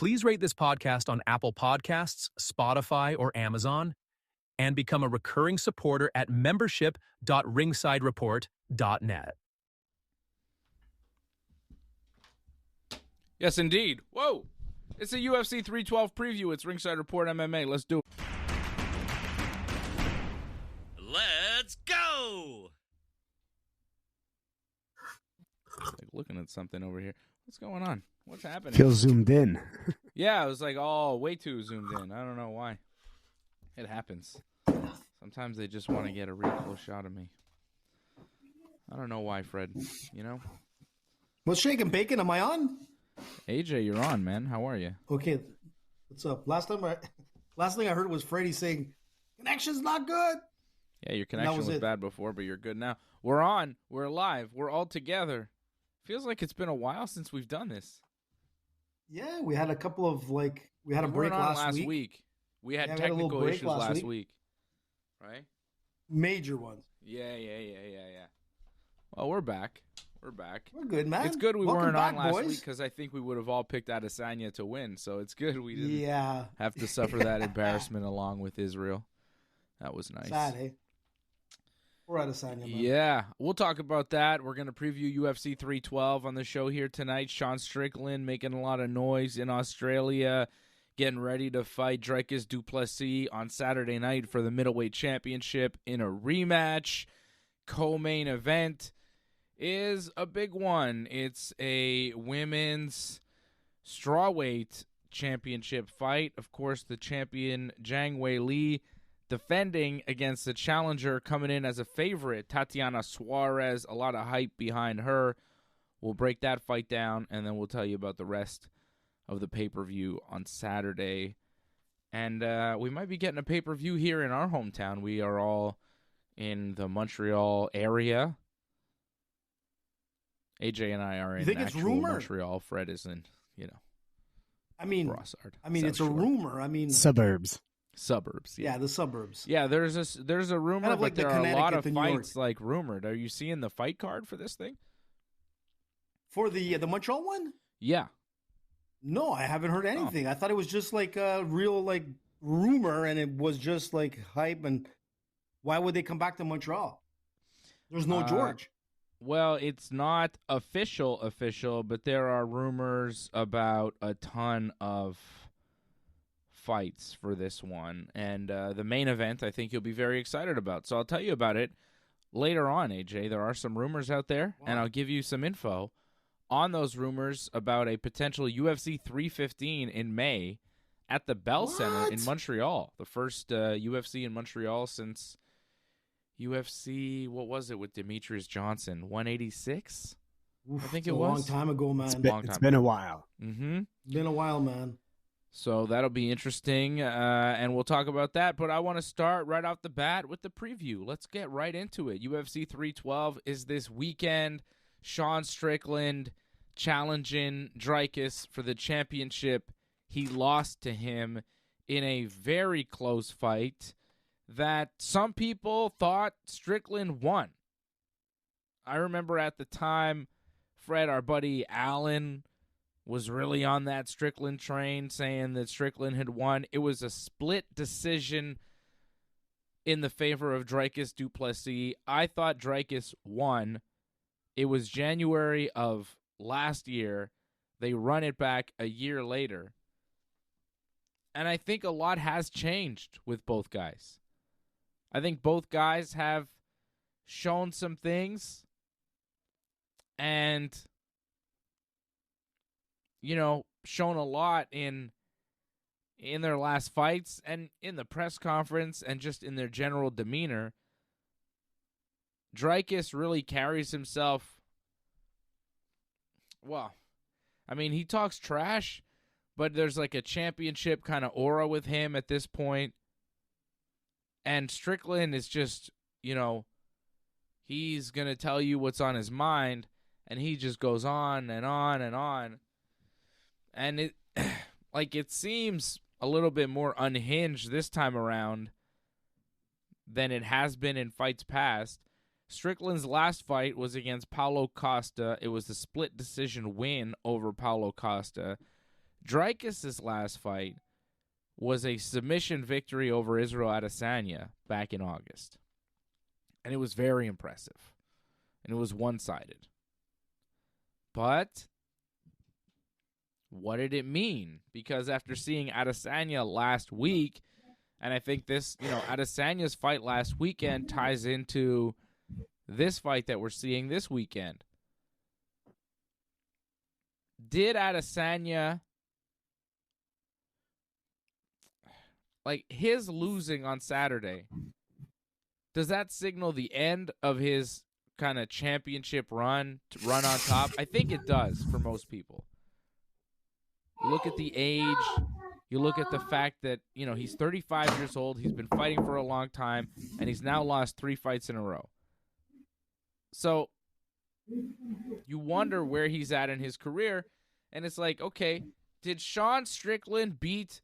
Please rate this podcast on Apple Podcasts, Spotify, or Amazon, and become a recurring supporter at membership.ringsidereport.net. Yes, indeed. Whoa. It's a UFC 312 preview. It's Ringside Report MMA. Let's do it. Let's go! Like looking at something over here. What's going on? What's happening? Feels zoomed in. Yeah, I was like, oh, way too zoomed in. I don't know why. It happens. Sometimes they just want to get a real close shot of me. I don't know why, Fred. You know? What's shaking, bacon? Am I on? AJ, you're on, man. How are you? Okay, what's up? Last thing I heard was Freddie saying, "Connection's not good." Yeah, your connection was bad before, but you're good now. We're on. We're alive. We're all together. Feels like it's been a while since we've done this. Yeah, we had a couple of we had a We break weren't on last week. We had Yeah, technical issues last week. Right? Major ones. Yeah. Well, we're back. We're We're good, man. It's good we Welcome weren't back, on last boys. week because I think we would have all picked Adesanya to win. So it's good we didn't Yeah. have to suffer that embarrassment along with Israel. That was nice. Sad, eh? We're out of Adesanya, man. Yeah, we'll talk about that. We're going to preview UFC 312 on the show here tonight. Sean Strickland making a lot of noise in Australia, getting ready to fight Dricus du Plessis on Saturday night for the middleweight championship in a rematch. Co-main event is a big one. It's a women's strawweight championship fight. Of course, the champion Zhang Weili defending against the challenger coming in as a favorite, Tatiana Suarez. A lot of hype behind her. We'll break that fight down, and then we'll tell you about the rest of the pay-per-view on Saturday. And we might be getting a pay-per-view here in our hometown. We are all in the Montreal area. AJ and I are in actual Montreal. Fred is in, Brossard. It's a rumor. Suburbs, yeah, the suburbs. Yeah, there's a rumor, Kind of but like there are a lot of Connecticut to New York. fights like rumored. Are you seeing the fight card for this thing? For the Montreal one? Yeah. No, I haven't heard anything. I thought it was just like a real rumor, and it was just like hype. And why would they come back to Montreal? There's no George. Well, it's not official, but there are rumors about a ton of fights for this one. And the main event, I think you'll be very excited about. So I'll tell you about it later on, AJ. There are some rumors out there, and I'll give you some info on those rumors about a potential UFC 315 in May at the Bell Center in Montreal. The first UFC in Montreal since UFC, what was it with Demetrius Johnson? 186? I think it was. A long time ago, man. It's been a while. Mm-hmm. Been a while, man. So that'll be interesting, and we'll talk about that. But I want to start right off the bat with the preview. Let's get right into it. UFC 312 is this weekend. Sean Strickland challenging Dricus for the championship. He lost to him in a very close fight that some people thought Strickland won. I remember at the time, Fred, our buddy Alan, was really on that Strickland train, saying that Strickland had won. It was a split decision in the favor of Dricus du Plessis. I thought Dricus won. It was January of last year. They run it back a year later. And I think a lot has changed with both guys. I think both guys have shown some things and, shown a lot in their last fights and in the press conference and just in their general demeanor. Dricus really carries himself, he talks trash, but there's like a championship kind of aura with him at this point. And Strickland is just, he's going to tell you what's on his mind, and he just goes on and on and on. And it seems a little bit more unhinged this time around than it has been in fights past. Strickland's last fight was against Paulo Costa. It was a split decision win over Paulo Costa. Dricus' last fight was a submission victory over Israel Adesanya back in August. And it was very impressive. And it was one-sided. But what did it mean? Because after seeing Adesanya last week, and I think this, Adesanya's fight last weekend ties into this fight that we're seeing this weekend. Did Adesanya, his losing on Saturday, does that signal the end of his kind of championship run on top? I think it does for most people. You look at the age, you look at the fact that, he's 35 years old, he's been fighting for a long time, and he's now lost 3 fights in a row. So you wonder where he's at in his career, and it's like, okay, did Sean Strickland beat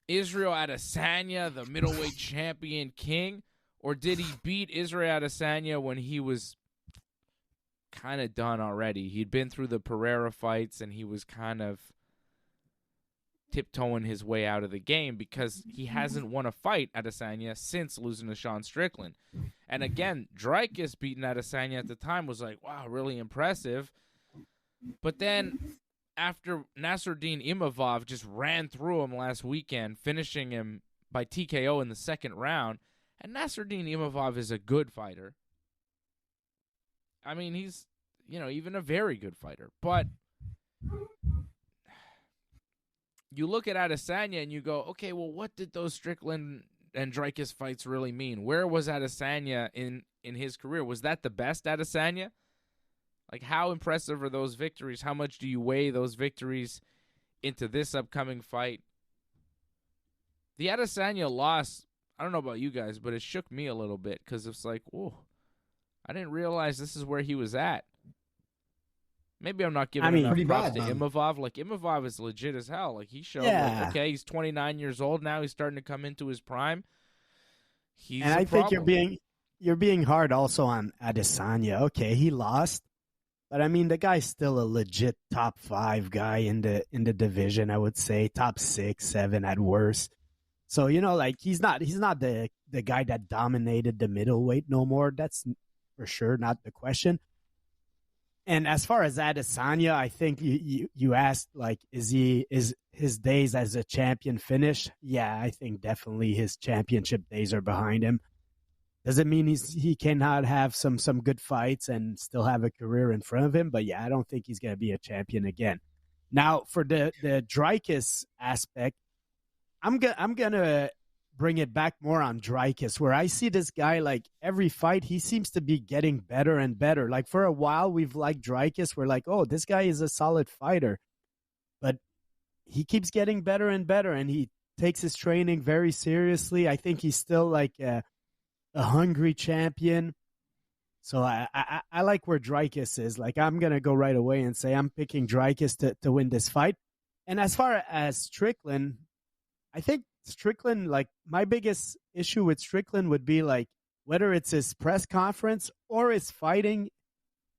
Israel Adesanya, the middleweight champion king, or did he beat Israel Adesanya when he was kind of done already? He'd been through the Pereira fights, and he was kind of tiptoeing his way out of the game because he hasn't won a fight, Adesanya, since losing to Sean Strickland. And again, Dricus beating Adesanya at the time was like, wow, really impressive. But then after Nasruddin Imavov just ran through him last weekend, finishing him by TKO in the second round, and Nasruddin Imavov is a good fighter. I mean, he's, even a very good fighter. But you look at Adesanya and you go, okay, well, what did those Strickland and Dricus fights really mean? Where was Adesanya in his career? Was that the best Adesanya? How impressive are those victories? How much do you weigh those victories into this upcoming fight? The Adesanya loss, I don't know about you guys, but it shook me a little bit because it's like, whoa, I didn't realize this is where he was at. Maybe I'm not giving enough props to Imavov. Imavov is legit as hell. He showed, okay, he's 29 years old now. He's starting to come into his prime. I think you're being hard also on Adesanya. Okay, he lost, but I mean the guy's still a legit top 5 guy in the division. I would say top 6, 7 at worst. So he's not the guy that dominated the middleweight no more. That's for sure not the question. And as far as Adesanya, I think you asked, is his days as a champion finished? Yeah, I think definitely his championship days are behind him. Doesn't mean he cannot have some good fights and still have a career in front of him. But yeah, I don't think he's going to be a champion again. Now, for the Dricus aspect, I'm gonna bring it back more on Dricus, where I see this guy, every fight, he seems to be getting better and better. For a while, we've liked Dricus. We're like, oh, this guy is a solid fighter. But he keeps getting better and better, and he takes his training very seriously. I think he's still a hungry champion. So I like where Dricus is. I'm going to go right away and say I'm picking Dricus to win this fight. And as far as Strickland, I think Strickland, my biggest issue with Strickland would be whether it's his press conference or his fighting,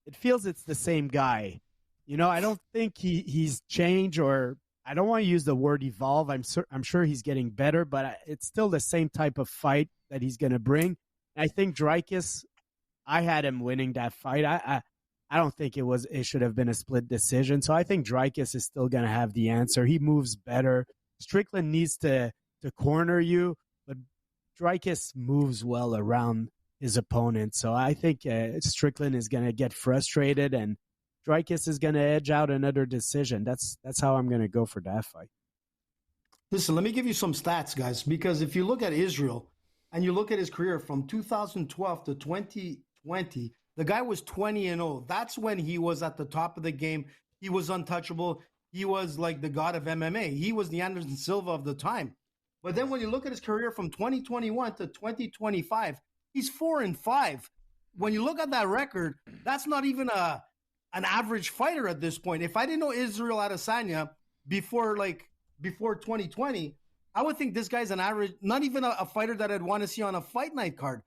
it feels it's the same guy. I don't think he's changed, or I don't want to use the word evolve. I'm sure he's getting better, but it's still the same type of fight that he's going to bring. I think Dricus, I had him winning that fight. I don't think it should have been a split decision. So I think Dricus is still going to have the answer. He moves better. Strickland needs to corner you, but Dricus moves well around his opponent. So I think Strickland is going to get frustrated, and Dricus is going to edge out another decision. That's how I'm going to go for that fight. Listen, let me give you some stats, guys, because if you look at Israel and you look at his career from 2012 to 2020, the guy was 20-0. That's when he was at the top of the game. He was untouchable. He was like the god of MMA. He was the Anderson Silva of the time. But then when you look at his career from 2021 to 2025, he's 4-5. When you look at that record, that's not even an average fighter at this point. If I didn't know Israel Adesanya before 2020, I would think this guy's an average, not even a fighter that I'd want to see on a fight night card.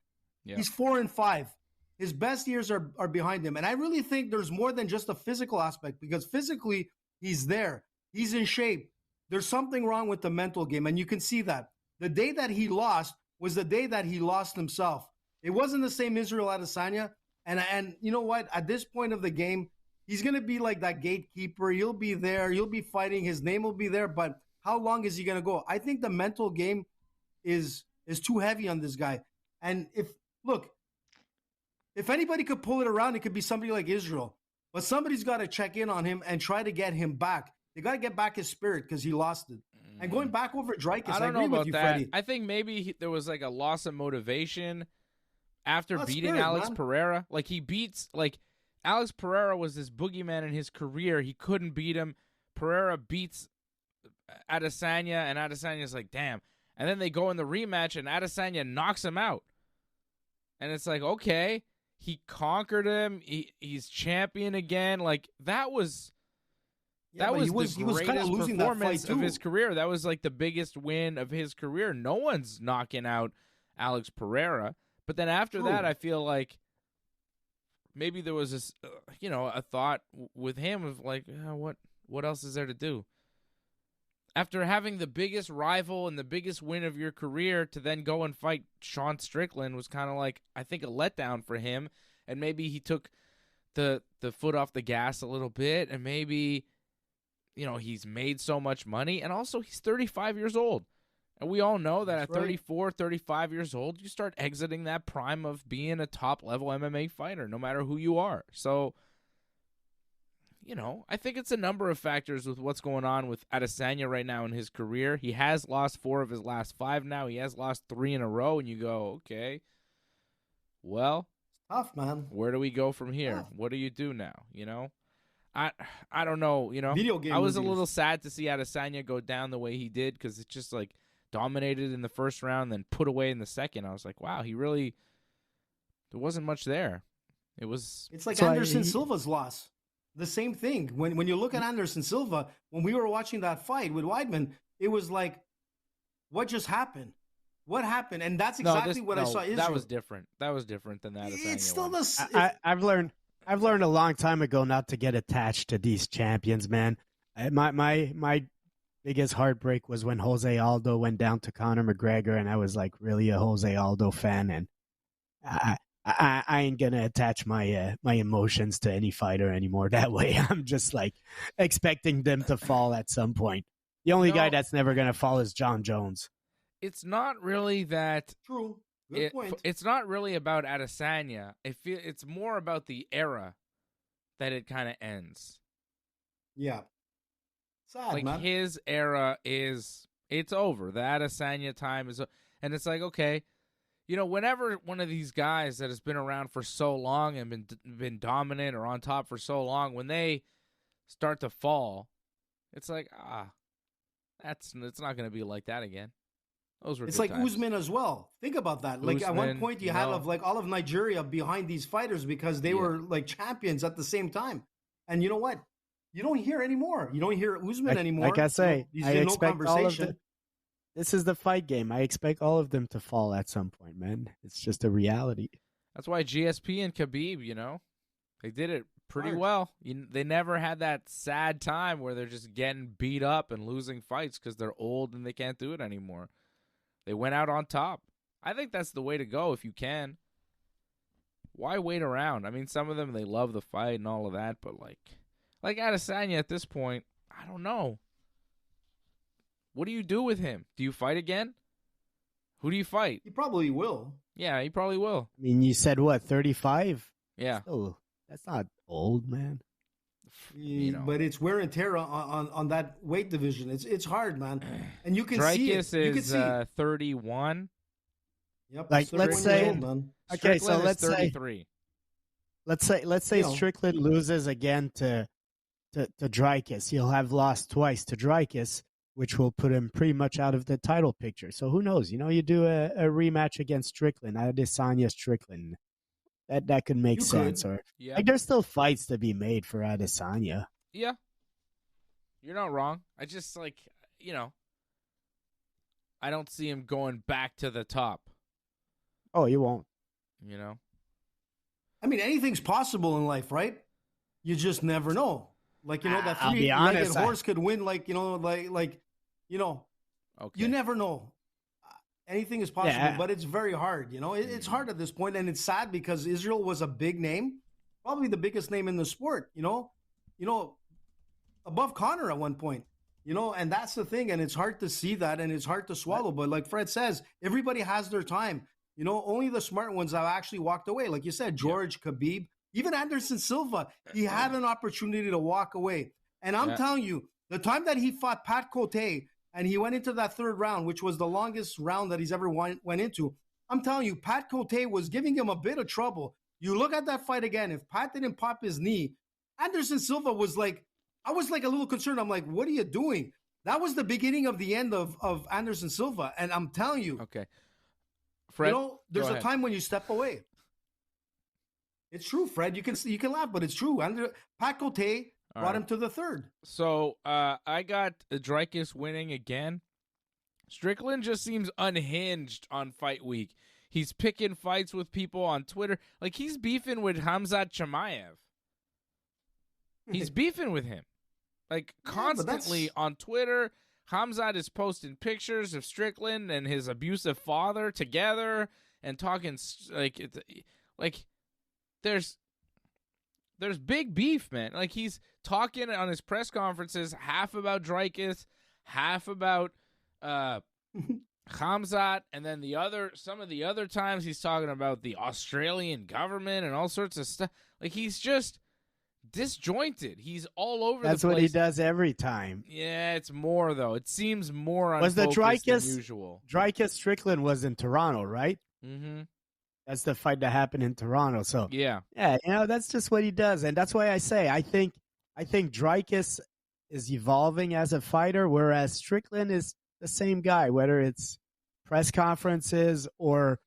Yeah. He's 4-5. His best years are behind him. And I really think there's more than just a physical aspect, because physically he's there. He's in shape. there's something wrong with the mental game, and you can see that. The day that he lost was the day that he lost himself. It wasn't the same Israel Adesanya, and you know what? At this point of the game, he's going to be like that gatekeeper. He'll be there. He'll be fighting. His name will be there, but how long is he going to go? I think the mental game is too heavy on this guy. And if anybody could pull it around, it could be somebody like Israel. But somebody's got to check in on him and try to get him back. They got to get back his spirit because he lost it. And going back over Dreykus, I don't know about that. Freddie. I think maybe there was like a loss of motivation after beating Alex Pereira. Like he beats Alex Pereira was this boogeyman in his career. He couldn't beat him. Pereira beats Adesanya, and Adesanya's like, damn. And then they go in the rematch, and Adesanya knocks him out. And it's like, okay, he conquered him. He's champion again. Like that was the greatest performance of his career. That was like the biggest win of his career. No one's knocking out Alex Pereira. But then after that, I feel like maybe there was this, a thought with him of like, what else is there to do? After having the biggest rival and the biggest win of your career to then go and fight Sean Strickland was kind of like, I think, a letdown for him. And maybe he took the foot off the gas a little bit. And maybe, he's made so much money. And also, he's 35 years old. And we all know that at 34, 35 years old, you start exiting that prime of being a top-level MMA fighter, no matter who you are. So, I think it's a number of factors with what's going on with Adesanya right now in his career. He has lost 4 of his last 5 now. He has lost 3 in a row, and you go, okay, well, tough, man. Where do we go from here? Tough. What do you do now? I don't know. Video game I was a little sad to see Adesanya go down the way he did because it just like dominated in the first round, then put away in the second. I was like, wow, there wasn't much there. It's like Anderson Silva's loss. The same thing. When you look at Anderson Silva, when we were watching that fight with Weidman, it was like, what just happened? What happened? And that's exactly what I saw. Israel. That was different. That was different than that. It's still the. I've learned a long time ago not to get attached to these champions, man. My biggest heartbreak was when Jose Aldo went down to Conor McGregor, and I was like really a Jose Aldo fan, and I ain't gonna attach my emotions to any fighter anymore that way. I'm just like expecting them to fall at some point. The only guy that's never gonna fall is John Jones. It's not really that true. Good point. It's not really about Adesanya. It's more about the era that it kind of ends. Yeah, sad, like man. His era it's over. The Adesanya time is, and it's like, okay. Whenever one of these guys that has been around for so long and been dominant or on top for so long, when they start to fall, it's like, it's not going to be like that again. Those were. It's good like times. Usman as well. Think about that. Like at one point, you had all of Nigeria behind these fighters because they were like champions at the same time. And you know what? You don't hear anymore. You don't hear Usman anymore. Like I say, I expect all of them. This is the fight game. I expect all of them to fall at some point, man. It's just a reality. That's why GSP and Khabib, they did it pretty well. They never had that sad time where they're just getting beat up and losing fights because they're old and they can't do it anymore. They went out on top. I think that's the way to go if you can. Why wait around? I mean, some of them, they love the fight and all of that, but like Adesanya at this point, I don't know. What do you do with him? Do you fight again? Who do you fight? He probably will. Yeah, he probably will. I mean, you said what, 35? Yeah. Still, that's not old, man. But it's wear and tear on that weight division. It's hard, man. And you can see it. Dreykus is 31. Yep. Like, let's say, old, okay, so let's 33. Let's say Strickland loses again to Dreykus. He'll have lost twice to Dreykus, which will put him pretty much out of the title picture. So who knows? You do a rematch against Strickland, Adesanya Strickland. That could make sense. Or like there's still fights to be made for Adesanya. Yeah. You're not wrong. I just I don't see him going back to the top. Oh, you won't. I mean, anything's possible in life, right? You just never know. Like, that 3-legged horse could win, like You never know. Anything is possible, but it's very hard. It's hard at this point, and it's sad because Israel was a big name, probably the biggest name in the sport. Above Conor at one point. And that's the thing, and it's hard to see that, and it's hard to swallow. But like Fred says, everybody has their time. Only the smart ones have actually walked away. Like you said, George, Khabib, even Anderson Silva, he had an opportunity to walk away. And I'm telling you, the time that he fought Pat Cote and he went into that third round, which was the longest round that he's ever went into, I'm telling you, Pat Cote was giving him a bit of trouble. You look at that fight again, if Pat didn't pop his knee, Anderson Silva was like, I was like a little concerned. I'm like, what are you doing? That was the beginning of the end of Anderson Silva. And I'm telling you, okay, Fred, there's a time when you step away. It's true, Fred. You can laugh, but it's true. Pat Cote brought him to the third. So I got Dricus winning again. Strickland just seems unhinged on fight week. He's picking fights with people on Twitter. Like, he's beefing with Khamzat Chimaev. He's beefing with him. Like, constantly on Twitter. Khamzat is posting pictures of Strickland and his abusive father together and talking like there's big beef, man. Like, he's talking on his press conferences half about Dricus, half about Khamzat, and then some of the other times he's talking about the Australian government and all sorts of stuff. Like, he's just disjointed. He's all over the place. That's what he does every time. Yeah, it's more, though. It seems more unfocused than usual. Dricus Strickland was in Toronto, right? Mm-hmm. That's the fight that happened in Toronto. So yeah, that's just what he does, and that's why I say I think Dricus is evolving as a fighter, whereas Strickland is the same guy, whether it's press conferences or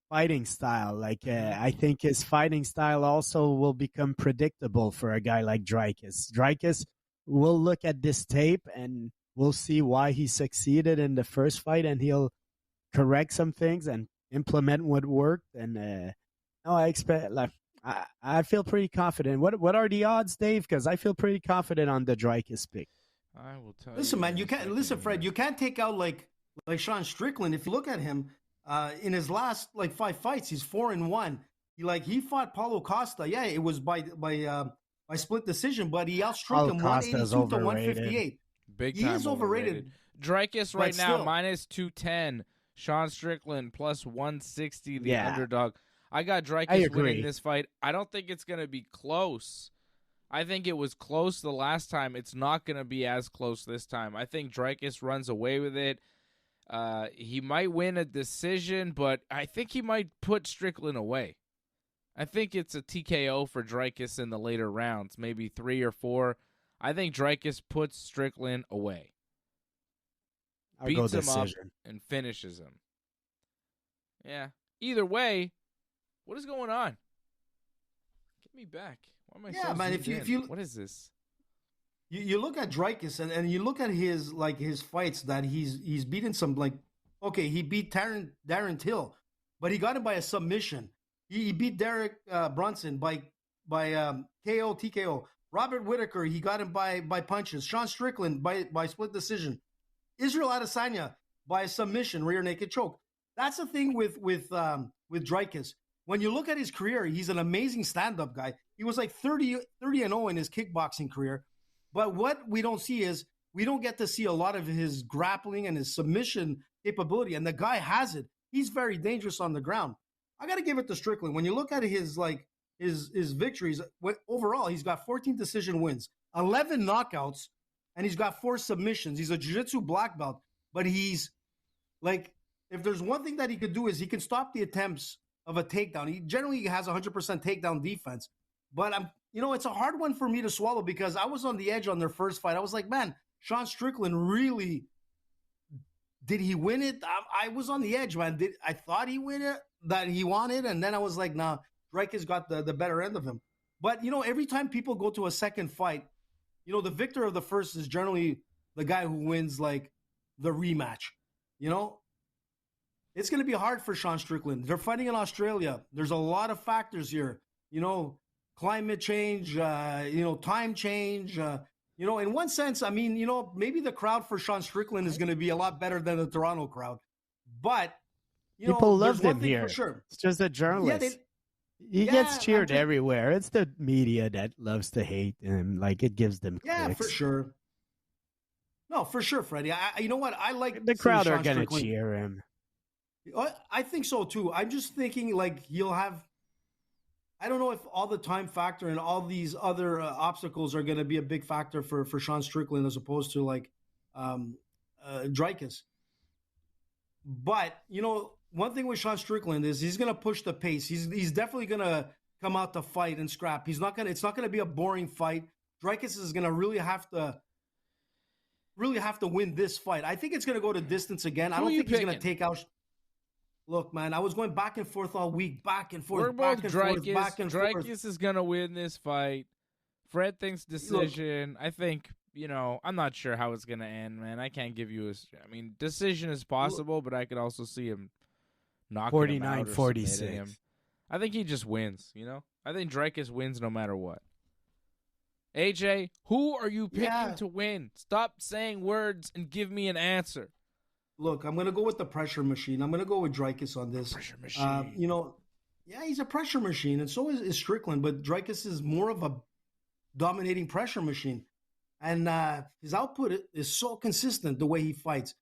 fighting style. Like, I think his fighting style also will become predictable for a guy like Dricus. Dricus will look at this tape and we'll see why he succeeded in the first fight, and he'll correct some things and implement what worked. And I feel pretty confident. What are the odds, Dave? Because I feel pretty confident on the Dricus pick. I will tell you. Listen, man, Fred. You can't take out like Sean Strickland. If you look at him, in his last 5 fights, he's 4-1. He fought Paulo Costa. Yeah, it was by split decision, but he outstruck him 182 to 158. Big time. He is overrated. Dricus right now minus 210. Sean Strickland plus 160. The underdog. I got Dricus winning this fight. I don't think it's going to be close. I think it was close the last time. It's not going to be as close this time. I think Dricus runs away with it. He might win a decision, but I think he might put Strickland away. I think it's a TKO for Dricus in the later rounds, maybe 3 or 4. I think Dricus puts Strickland away. Beats him up and finishes him. Yeah. Either way, what is going on? Get me back. Why am I so man, if you what is this? You look at Dricus and you look at his fights that he's beaten some, he beat Darren Till, but he got him by a submission. He beat Derek Brunson by KO TKO. Robert Whittaker, he got him by punches. Sean Strickland by split decision. Israel Adesanya by a submission, rear naked choke. That's the thing with Dricus. When you look at his career, he's an amazing stand-up guy. He was 30-0 in his kickboxing career. But what we don't see is we don't get to see a lot of his grappling and his submission capability. And the guy has it. He's very dangerous on the ground. I got to give it to Strickland. When you look at his victories, overall, he's got 14 decision wins, 11 knockouts, and he's got 4 submissions. He's a jiu-jitsu black belt. But he's if there's one thing that he could do is he can stop the attempts of a takedown. He generally has 100% takedown defense. But it's a hard one for me to swallow because I was on the edge on their first fight. I was like, man, Sean Strickland really, did he win it? I was on the edge, man. I thought he win it, that he won it, and then I was like, nah, Dricus got the better end of him. But, every time people go to a second fight, the victor of the first is generally the guy who wins, the rematch. It's going to be hard for Sean Strickland. They're fighting in Australia. There's a lot of factors here. Climate change, time change. in one sense, I mean, maybe the crowd for Sean Strickland is going to be a lot better than the Toronto crowd. But, people love there's him one thing here. for sure. It's just a journalist. He gets cheered everywhere. It's the media that loves to hate him. Like, it gives them clicks. Yeah, for sure. No, for sure, Freddie. You know what? I like the crowd are going to cheer him. I think so, too. I'm just thinking, like, he'll have – I don't know if all the time factor and all these other obstacles are going to be a big factor for Sean Strickland as opposed to, like, Dricus. But, one thing with Sean Strickland is he's going to push the pace. He's definitely going to come out to fight and scrap. It's not going to be a boring fight. Dricus is going to really have to win this fight. I think it's going to go to distance again. I don't think he's going to take out. Look, man, I was going back and forth all week, back and forth, back and forth. Dricus is going to win this fight. Fred thinks decision. Look, I think, I'm not sure how it's going to end, man. I can't give you decision is possible, but I could also see him knocking him out or 49-46. him. I think he just wins, I think Dricus wins no matter what. AJ, who are you picking to win? Stop saying words and give me an answer. Look, I'm going to go with the pressure machine. I'm going to go with Dricus on this. Pressure machine. He's a pressure machine, and so is Strickland, but Dricus is more of a dominating pressure machine. And his output is so consistent the way he fights.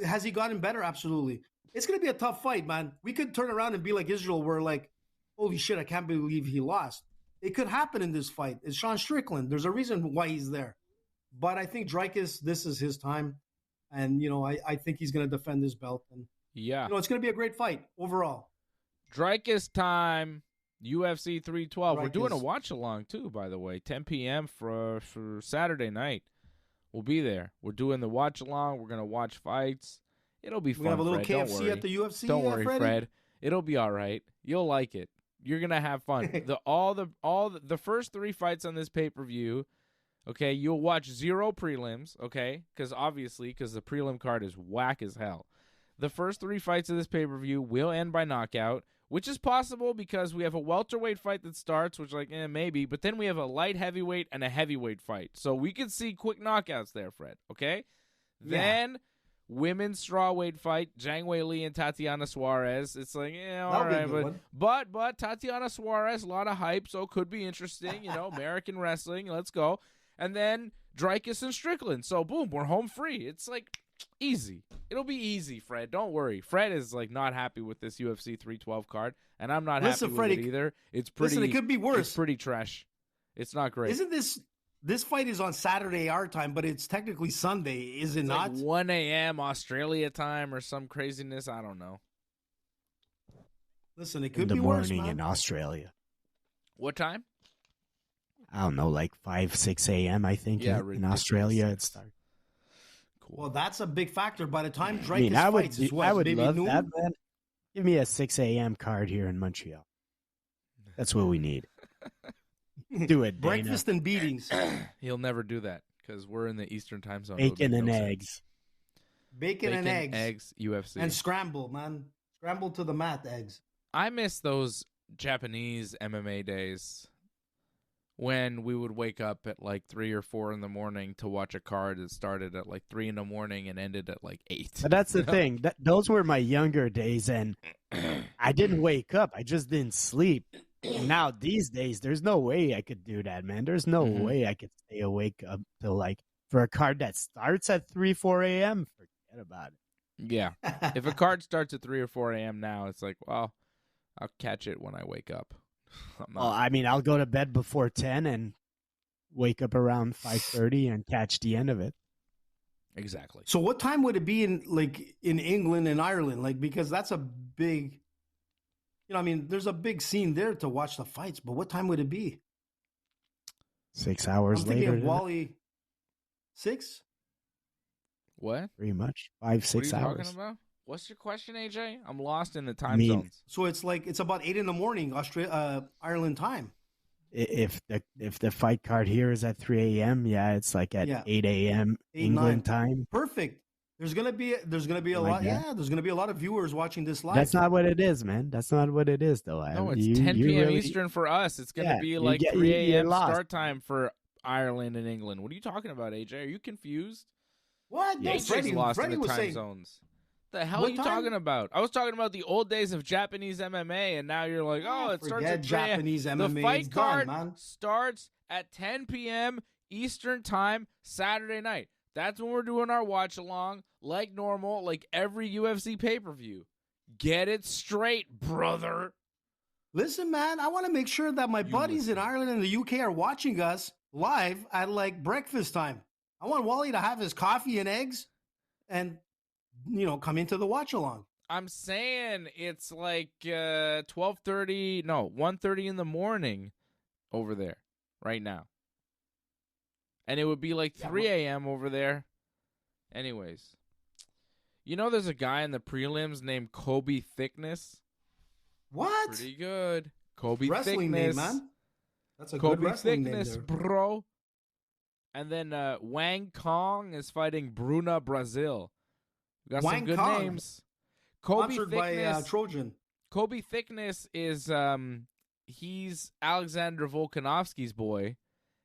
Has he gotten better? Absolutely. It's going to be a tough fight, man. We could turn around and be like Israel, where like, holy shit, I can't believe he lost. It could happen in this fight. It's Sean Strickland. There's a reason why he's there. But I think Dricus, this is his time. And, I think he's going to defend his belt. And, it's going to be a great fight overall. Dricus time, UFC 312. We're doing a watch-along, too, by the way. 10 p.m. for Saturday night. We'll be there. We're doing the watch-along. We're going to watch fights. It'll be fun, we have a little Fred. KFC at the UFC. Don't worry, Freddie? Fred. It'll be all right. You'll like it. You're going to have fun. The first 3 fights on this pay-per-view, okay, you'll watch 0 prelims, okay, because the prelim card is whack as hell. The first 3 fights of this pay-per-view will end by knockout, which is possible because we have a welterweight fight that starts, which maybe, but then we have a light heavyweight and a heavyweight fight. So we could see quick knockouts there, Fred, okay? Yeah. Then women's strawweight fight, Zhang Weili and Tatiana Suarez. It's like, all right, but Tatiana Suarez, a lot of hype, so it could be interesting, American wrestling, let's go. And then Dricus and Strickland. So, boom, we're home free. It's like easy. It'll be easy, Fred. Don't worry. Fred is like not happy with this UFC 312 card, and I'm not happy with it either. It's pretty. Listen, it could be worse. It's pretty trash. It's not great. Isn't this fight is on Saturday our time, but it's technically Sunday, is it not? Like 1 a.m. Australia time or some craziness. I don't know. Listen, it could be worse, in the morning in Australia. What time? I don't know, like 5, 6 a.m., I think, in Australia it starts. Cool. Well, that's a big factor. By the time Dricus fights, I would love that, man. Give me a 6 a.m. card here in Montreal. That's what we need. Do it, Dana. Breakfast and beatings. He'll never do that because we're in the Eastern time zone. Bacon and eggs. Bacon and eggs, UFC. And scramble, man. Scramble to the mat eggs. I miss those Japanese MMA days when we would wake up at like 3 or 4 in the morning to watch a card that started at like 3 in the morning and ended at like 8. But that's the thing. Those were my younger days, and I didn't wake up. I just didn't sleep. And now these days, there's no way I could do that, man. There's no way I could stay awake up till like for a card that starts at 3, 4 a.m. Forget about it. Yeah. If a card starts at 3 or 4 a.m. now, it's like, well, I'll catch it when I wake up. I'll go to bed before 10 and wake up around 5:30 and catch the end of it. Exactly. So what time would it be in England and Ireland? Like, because that's a big, there's a big scene there to watch the fights, but what time would it be? 6 hours later. I'm thinking Wally, 6? What? Pretty much 5, 6 hours. What are you talking about? What's your question, AJ? I'm lost in the time zones. So it's about 8 in the morning, Ireland time. If the fight card here is at 3 a.m., it's like at 8 a.m. England time. Perfect. There's gonna be a lot. Yeah, there's gonna be a lot of viewers watching this live. That's not what it is, man. That's not what it is, though. No, it's 10 p.m. Eastern for us. It's gonna be like 3 a.m. start time for Ireland and England. What are you talking about, AJ? Are you confused? What? No, AJ's lost in the was time saying, zones. The hell are you talking about? I was talking about the old days of Japanese MMA, and now you're like, oh, it starts at Japanese MMA. The fight card done, man. starts at 10 p.m. Eastern time Saturday night. That's when we're doing our watch along, like normal, like every UFC pay-per-view. Get it straight, brother. Listen, man, I want to make sure that my buddies in Ireland and the UK are watching us live at like breakfast time. I want Wally to have his coffee and eggs and, come into the watch along. I'm saying it's like 1:30 in the morning over there right now. And it would be like 3 a.m. over there. Anyways. There's a guy in the prelims named Kobe Thickness. What? Pretty good. Kobe wrestling Thickness. name, man. That's a Kobe good wrestling Thickness, name there. bro. And then Wang Kong is fighting Bruna Brazil. We got Wang some good Kong. names. Kobe Sponsored Thickness, by Trojan. Kobe Thickness is he's Alexander Volkanovski's boy,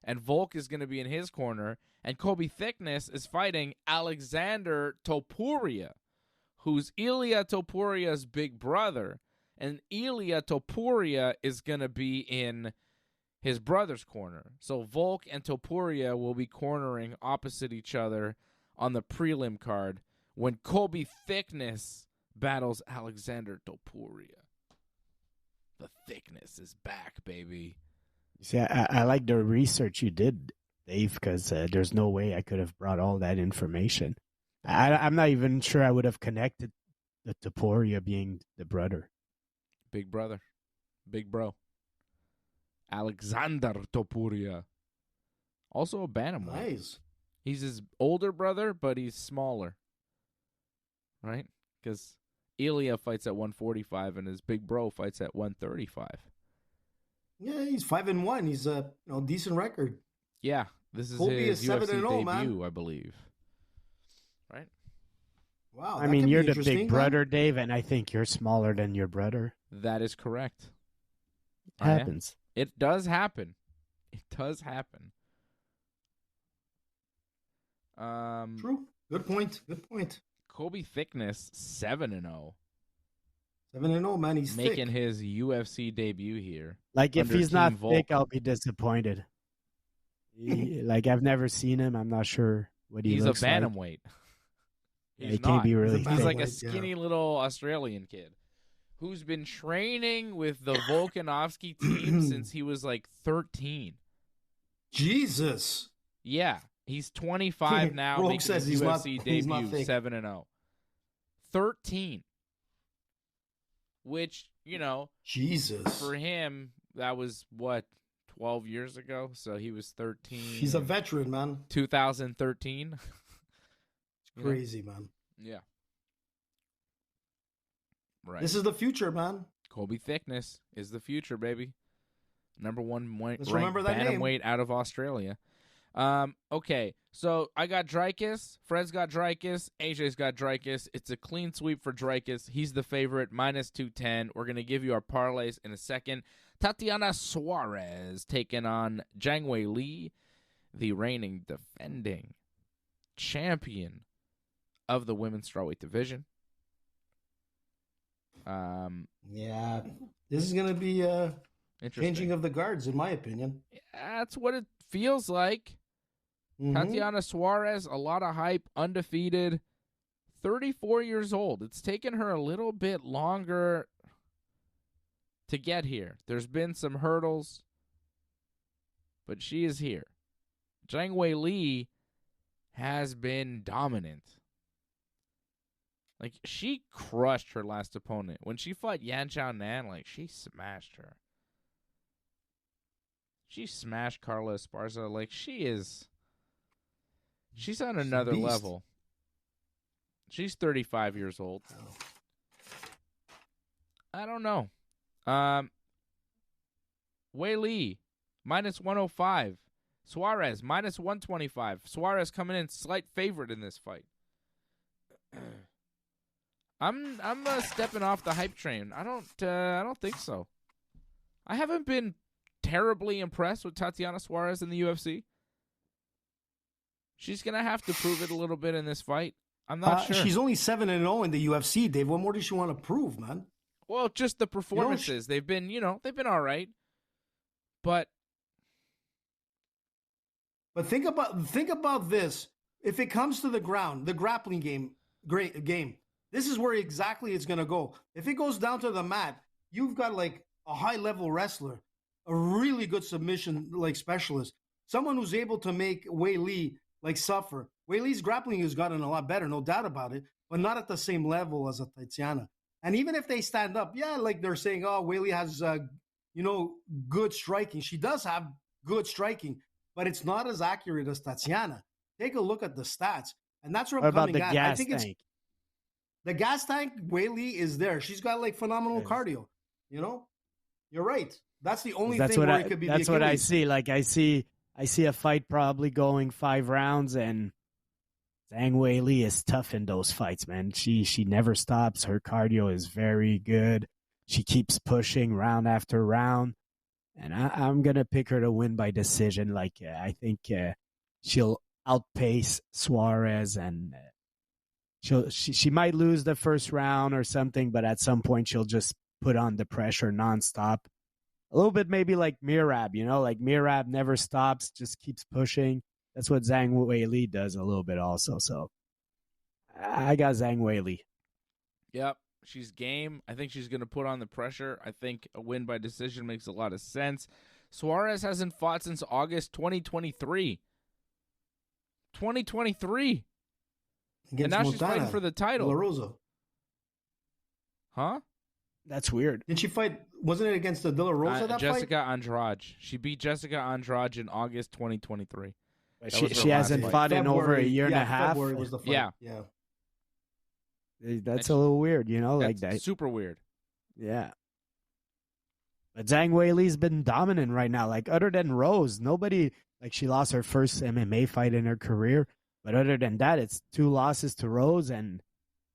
and Volk is going to be in his corner. And Kobe Thickness is fighting Alexander Topuria, who's Ilia Topuria's big brother. And Ilia Topuria is going to be in his brother's corner. So Volk and Topuria will be cornering opposite each other on the prelim card when Kobe Thickness battles Alexander Topuria. The Thickness is back, baby. See, I like the research you did, Dave, because there's no way I could have brought all that information. I'm not even sure I would have connected the Topuria being the brother. Big brother. Big bro. Alexander Topuria. Also a bantamweight. Nice. He's his older brother, but he's smaller. Right? Because Ilia fights at 145 and his big bro fights at 135. Yeah, he's 5-1. He's a decent record. Yeah, this is Colby his is UFC 7-0, debut, man. I believe. Right? Wow. I mean, you're the big brother, Dave, and I think you're smaller than your brother. That is correct. It happens. It does happen. It does happen. True. Good point. Kobe Thickness, 7-0. 7-0, man. He's making thick. his UFC debut here. Like, if he's not Volk. thick, I'll be disappointed. I've never seen him. I'm not sure what he looks like. He's a bantamweight. He can't be really thick. He's like a skinny little Australian kid who's been training with the Volkanovski team since he was like 13. Jesus. Yeah. He's 25 now, making his UFC debut, 7-0. 13. Which, Jesus. for him, that was, 12 years ago? So he was 13. He's a veteran, man. 2013. It's crazy, man. Yeah. Right. This is the future, man. Kobe Thickness is the future, baby. Number one ranked remember that name. bantamweight out of Australia. Okay, so I got Dricus. Fred's got Dricus. AJ's got Dricus. It's a clean sweep for Dricus. He's the favorite, -210. We're going to give you our parlays in a second. Tatiana Suarez taking on Zhang Wei Li, the reigning defending champion of the women's strawweight division. Yeah, this is going to be changing of the guards, in my opinion. That's what it feels like. Mm-hmm. Tatiana Suarez, a lot of hype, undefeated, 34 years old. It's taken her a little bit longer to get here. There's been some hurdles, but she is here. Zhang Wei Li has been dominant. Like, she crushed her last opponent. When she fought Yan Xiaonan, she smashed her. She smashed Carla Esparza. She's on another level. She's 35 years old. Oh. I don't know. Wei Li, -105. Suarez, -125. Suarez coming in slight favorite in this fight. I'm stepping off the hype train. I don't think so. I haven't been terribly impressed with Tatiana Suarez in the UFC. She's going to have to prove it a little bit in this fight. I'm not sure. She's only 7-0 in the UFC, Dave. What more does she want to prove, man? Well, just the performances. They've been all right. But think about this. If it comes to the ground, the grappling game, great game. This is where exactly it's going to go. If it goes down to the mat, you've got like a high-level wrestler, a really good submission like specialist, someone who's able to make Wei Li like suffer. Wei Li's grappling has gotten a lot better, no doubt about it, but not at the same level as a Tatiana. And even if they stand up, yeah, like they're saying, oh, Wei Li has, good striking. She does have good striking, but it's not as accurate as Tatiana. Take a look at the stats. And that's where I'm coming at. I think it's the gas tank. Wei Li is there. She's got like phenomenal cardio. You're right. That's the only thing where it could be. That's what I see. Like I see a fight probably going 5 rounds, and Zhang Wei Li is tough in those fights, man. She never stops. Her cardio is very good. She keeps pushing round after round, and I'm gonna pick her to win by decision. Like I think she'll outpace Suarez, and she might lose the first round or something, but at some point she'll just put on the pressure nonstop. A little bit maybe like Merab, like Merab never stops, just keeps pushing. That's what Zhang Wei Li does a little bit also. So I got Zhang Wei Li. Yep, she's game. I think she's going to put on the pressure. I think a win by decision makes a lot of sense. Suarez hasn't fought since August 2023. 2023. And now she's fighting for the title. La Rosa. Huh? That's weird. Did she fight? Wasn't it against the De La Rosa that Jessica fight? Andrade. She beat Jessica Andrade in August 2023. She hasn't fought in over a year and a half. February was the fight. Yeah. That's a little weird, like that. Super weird. Yeah. But Zhang Wei Li's been dominant right now. Like, other than Rose, nobody, like, she lost her first MMA fight in her career. But other than that, it's 2 losses to Rose, and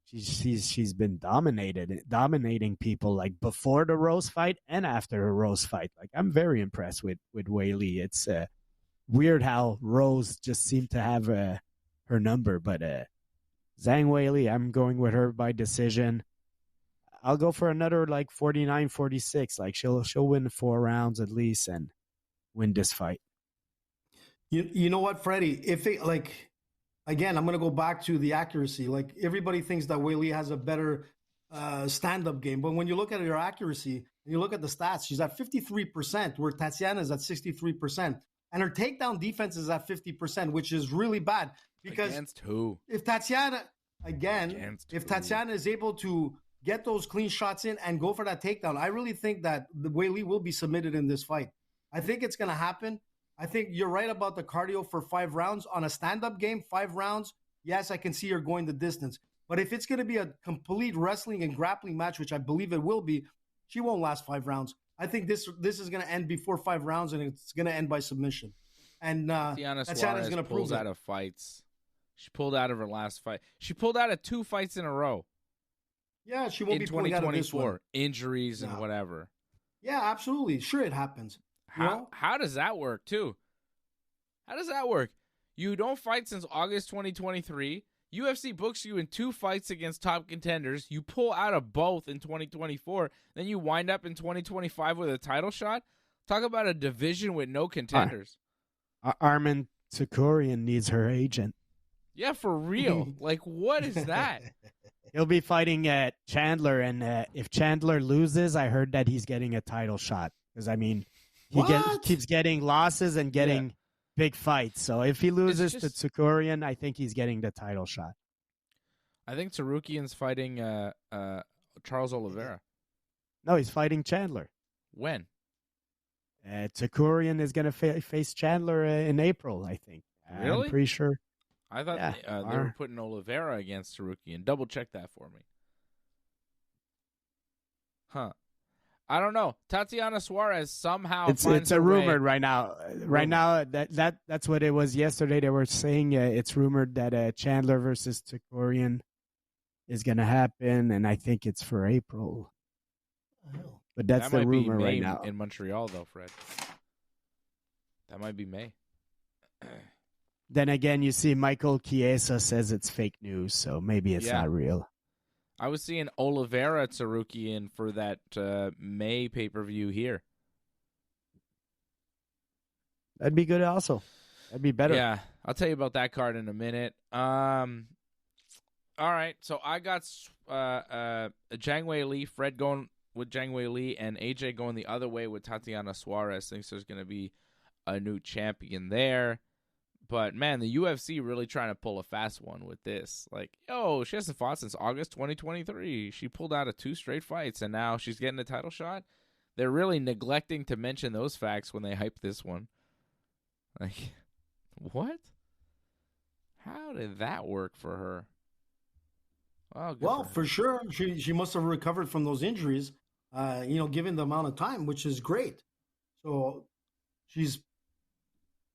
she's been dominating people, like, before the Rose fight and after the Rose fight. Like, I'm very impressed with Wei Li. It's weird how Rose just seemed to have her number. But Zhang Wei Li, I'm going with her by decision. I'll go for another, like, 49-46. Like, she'll win 4 rounds at least and win this fight. You know what, Freddie? If it, like, again, I'm going to go back to the accuracy. Like, everybody thinks that Wei Li has a better stand-up game. But when you look at her accuracy and you look at the stats, she's at 53%, where Tatiana is at 63%. And her takedown defense is at 50%, which is really bad. Because against who? If Tatiana is able to get those clean shots in and go for that takedown, I really think that the Wei Li will be submitted in this fight. I think it's going to happen. I think you're right about the cardio for 5 rounds. On a stand-up game, 5 rounds, yes, I can see her going the distance. But if it's going to be a complete wrestling and grappling match, which I believe it will be, she won't last 5 rounds. I think this is going to end before 5 rounds, and it's going to end by submission. And Tatiana Suarez pulls out of fights. She pulled out of her last fight. She pulled out of 2 fights in a row. Yeah, she won't be pulling out of this one. Injuries and whatever. Yeah, absolutely. Sure, it happens. How does that work, too? How does that work? You don't fight since August 2023. UFC books you in 2 fights against top contenders. You pull out of both in 2024. Then you wind up in 2025 with a title shot. Talk about a division with no contenders. Armin Tsakurian needs her agent. Yeah, for real. Like, what is that? He'll be fighting Chandler, and if Chandler loses, I heard that he's getting a title shot. Because, I mean, he keeps getting losses and getting big fights. So if he loses to Tsakurian, I think he's getting the title shot. I think Tsarukian's fighting Charles Oliveira. No, he's fighting Chandler. When? Tsakurian is going to face Chandler in April, I think. Really? I'm pretty sure. I thought they were putting Oliveira against Tsarukian. Double check that for me. Huh. I don't know. Tatiana Suarez somehow it's a rumor right now. Right now, that's what it was yesterday. They were saying it's rumored that Chandler versus Tsakurian is going to happen, and I think it's for April. But that's the rumor right now. In Montreal, though, Fred. That might be May. Then again, you see Michael Chiesa says it's fake news, so maybe it's not real. I was seeing Oliveira Tsarukian for that May pay-per-view here. That'd be good also. That'd be better. Yeah, I'll tell you about that card in a minute. All right, so I got Zhang Weili, Fred going with Zhang Weili, and AJ going the other way with Tatiana Suarez. Thinks there's going to be a new champion there. But, man, the UFC really trying to pull a fast one with this. Like, she hasn't fought since August 2023. She pulled out of 2 straight fights, and now she's getting a title shot. They're really neglecting to mention those facts when they hype this one. Like, what? How did that work for her? Well, for sure, she must have recovered from those injuries, given the amount of time, which is great. So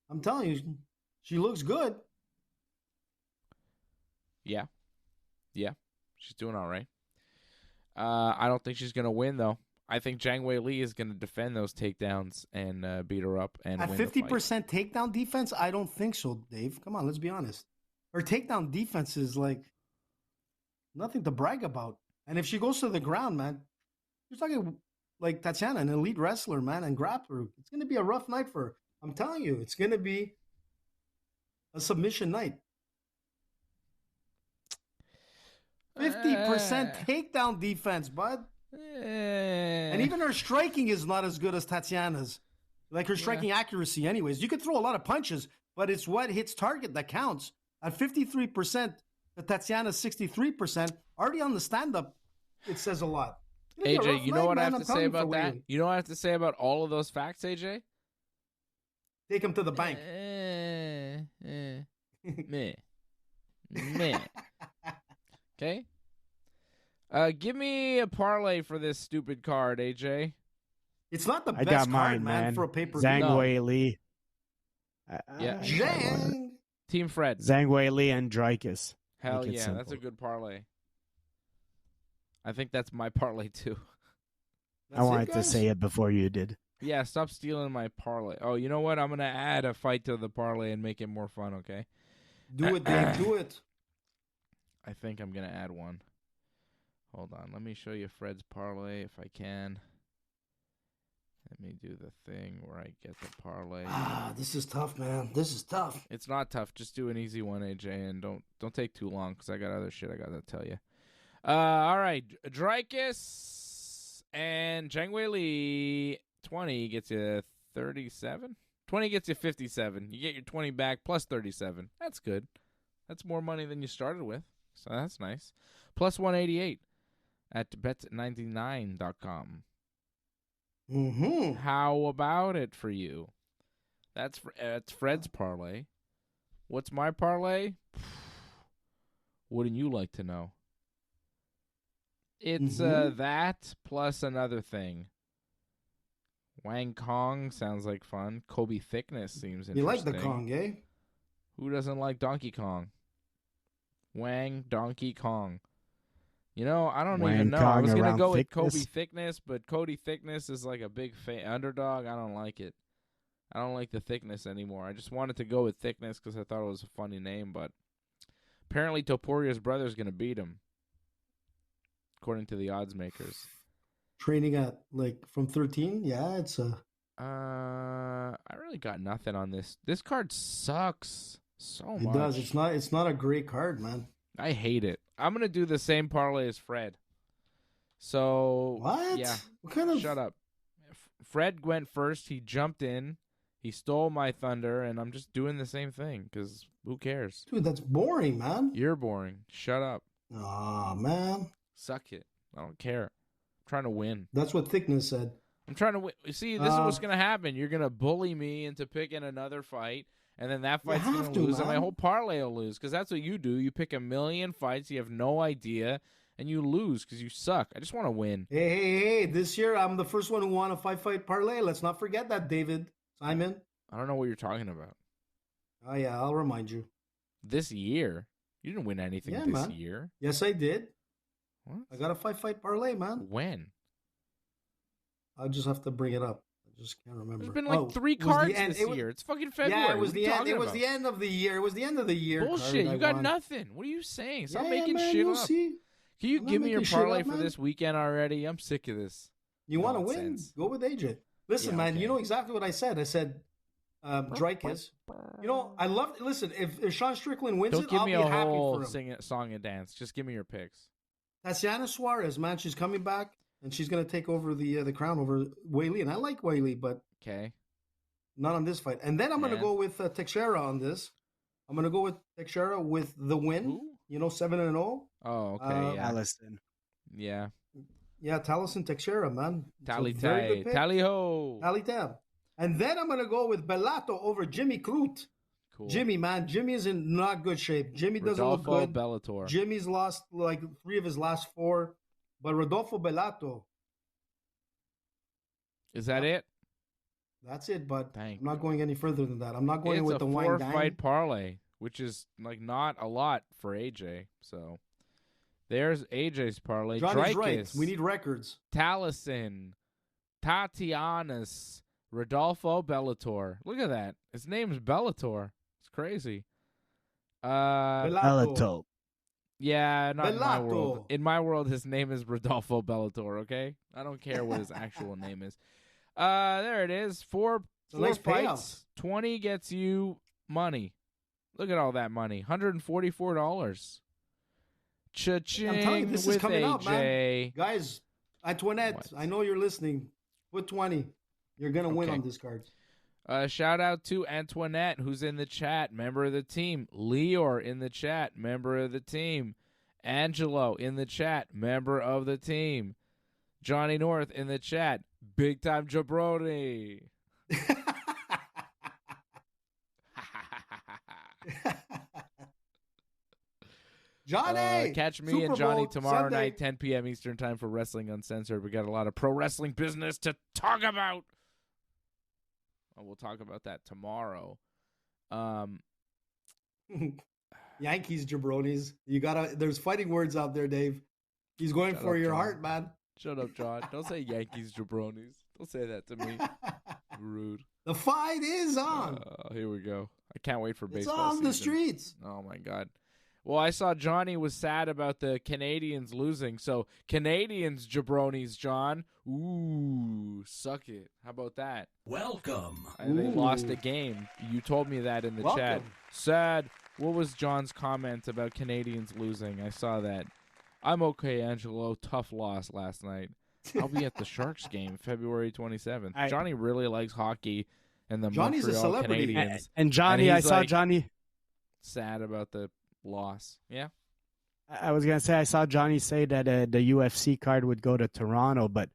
I'm telling you, she looks good. Yeah. She's doing all right. I don't think she's going to win, though. I think Zhang Weili is going to defend those takedowns and beat her up and win 50% takedown defense? I don't think so, Dave. Come on, let's be honest. Her takedown defense is like nothing to brag about. And if she goes to the ground, man, you're talking like Tatiana, an elite wrestler, man, and grappler. It's going to be a rough night for her. I'm telling you, it's going to be a submission night. 50% takedown defense, bud. And even her striking is not as good as Tatiana's. Like her striking accuracy anyways. You could throw a lot of punches, but it's what hits target that counts. At 53%, the Tatiana's 63%. Already on the stand-up, it says a lot. AJ, you know what I have to say about that? You know what I have to say about all of those facts, AJ? Take them to the bank. Meh. Okay. Give me a parlay for this stupid card, AJ. It's not the best card, man, for a pay-per-view. Zhang Weili. Zhang. Team Fred. Zhang Weili and Dreykus. Hell yeah, that's a good parlay. I think that's my parlay too. I wanted to say it before you did. Yeah, stop stealing my parlay. Oh, you know what? I'm going to add a fight to the parlay and make it more fun, okay? Do it, Dave. Do it. I think I'm going to add one. Hold on. Let me show you Fred's parlay if I can. Let me do the thing where I get the parlay. This is tough, man. This is tough. It's not tough. Just do an easy one, AJ, and don't take too long because I got other shit I got to tell you. All right. Dreykus and Zhang Weili. 20 gets you 37. 20 gets you 57. You get your 20 back plus 37. That's good. That's more money than you started with. So that's nice. Plus 188 at bet99.com. Mm-hmm. How about it for you? That's Fred's parlay. What's my parlay? Wouldn't you like to know? It's that plus another thing. Wang Kong sounds like fun. Kobe Thickness seems interesting. You like the Kong, eh? Who doesn't like Donkey Kong? Wang Donkey Kong. You know, I don't even know. I was going to go with Kobe Thickness, but Cody Thickness is like a big underdog. I don't like it. I don't like the Thickness anymore. I just wanted to go with Thickness because I thought it was a funny name, but apparently Toporia's brother is going to beat him, according to the odds makers. Training at from 13, yeah, it's I really got nothing on this. This card sucks so much. It does. It's not a great card, man. I hate it. I'm gonna do the same parlay as Fred. So what? Yeah. What kind of? Shut up. Fred went first. He jumped in. He stole my thunder, and I'm just doing the same thing because who cares? Dude, that's boring, man. You're boring. Shut up. Aw, man. Suck it. I don't care. I'm trying to win. That's what Thickness said. I'm trying to win. See, this is what's going to happen. You're going to bully me into picking another fight, and then that fight's going to lose, and my whole parlay will lose because that's what you do. You pick a million fights. You have no idea, and you lose because you suck. I just want to win. Hey, this year I'm the first one who won a 5-fight parlay. Let's not forget that, David. Simon? I don't know what you're talking about. Oh, yeah, I'll remind you. This year? You didn't win anything this year. Yes, I did. What? I got a 5-fight parlay, man. When? I'll just have to bring it up. just can't remember. There's been like 3 cards this year. It's fucking February. Yeah, it was the end. It was the end of the year. It was the end of the year. Bullshit. You got nothing. What are you saying? Stop making shit up. See. Can you give me your parlay for this weekend already? I'm sick of this. You want to win? Go with AJ. Listen, man. Okay. You know exactly what I said. I said, Dreykus. You know, I love. Listen, if Sean Strickland wins Don't give me a whole song and dance. Just give me your picks. Tatiana Suarez, man, she's coming back and she's gonna take over the crown over Weili, and I like Weili, but not on this fight. And then I'm gonna go with Teixeira on this. I'm gonna go with Teixeira with the win. Ooh. You know, 7-0. Oh, okay. Allison. Yeah. Yeah, Taliesin Teixeira, man. Tally ho. Tally tab. And then I'm gonna go with Bellato over Jimmy Crute. Cool. Jimmy, man, Jimmy is in not good shape. Jimmy doesn't look good. Bellator. Jimmy's lost like 3 of his last 4, but Rodolfo Bellato. Is that it? That's it, but I'm not going any further than that. I'm not going with the wine gang. It's a 4-fight parlay, which is like not a lot for AJ. So there's AJ's parlay. Johnny's right. We need records. Taliesin, Tatianas, Rodolfo Bellator. Look at that. His name's Bellator. It's crazy. Bellato. Yeah, not Bellato. In my world. In my world, his name is Rodolfo Bellator, okay? I don't care what his actual name is. There it is. Four fights. Payout. 20 gets you money. Look at all that money. $144. Cha-ching. I'm telling you, this is coming out, man. Guys, Antoinette, I know you're listening. Put 20. You're going to win on this card. Shout out to Antoinette, who's in the chat, member of the team. Leor in the chat, member of the team. Angelo in the chat, member of the team. Johnny North in the chat, big time jabroni. Johnny! Catch me and Johnny tomorrow night, 10 p.m. Eastern time for Wrestling Uncensored. We got a lot of pro wrestling business to talk about. We'll talk about that tomorrow. Yankees jabronis. There's fighting words out there, Dave. He's going for your heart, man. Shut up, John. Don't say Yankees jabronis. Don't say that to me. Rude. The fight is on. Here we go. I can't wait for baseball season. It's on the streets. Oh, my God. Well, I saw Johnny was sad about the Canadians losing. So, Canadians jabronis, John. Ooh, suck it. How about that? Welcome. They lost a game. You told me that in the chat. Sad. What was John's comment about Canadians losing? I saw that. I'm okay, Angelo. Tough loss last night. I'll be at the Sharks game February 27th. Johnny really likes hockey and the Johnny's Montreal Canadiens. And Johnny, I saw Johnny sad about the loss. Yeah. I was going to say, I saw Johnny say that the UFC card would go to Toronto, but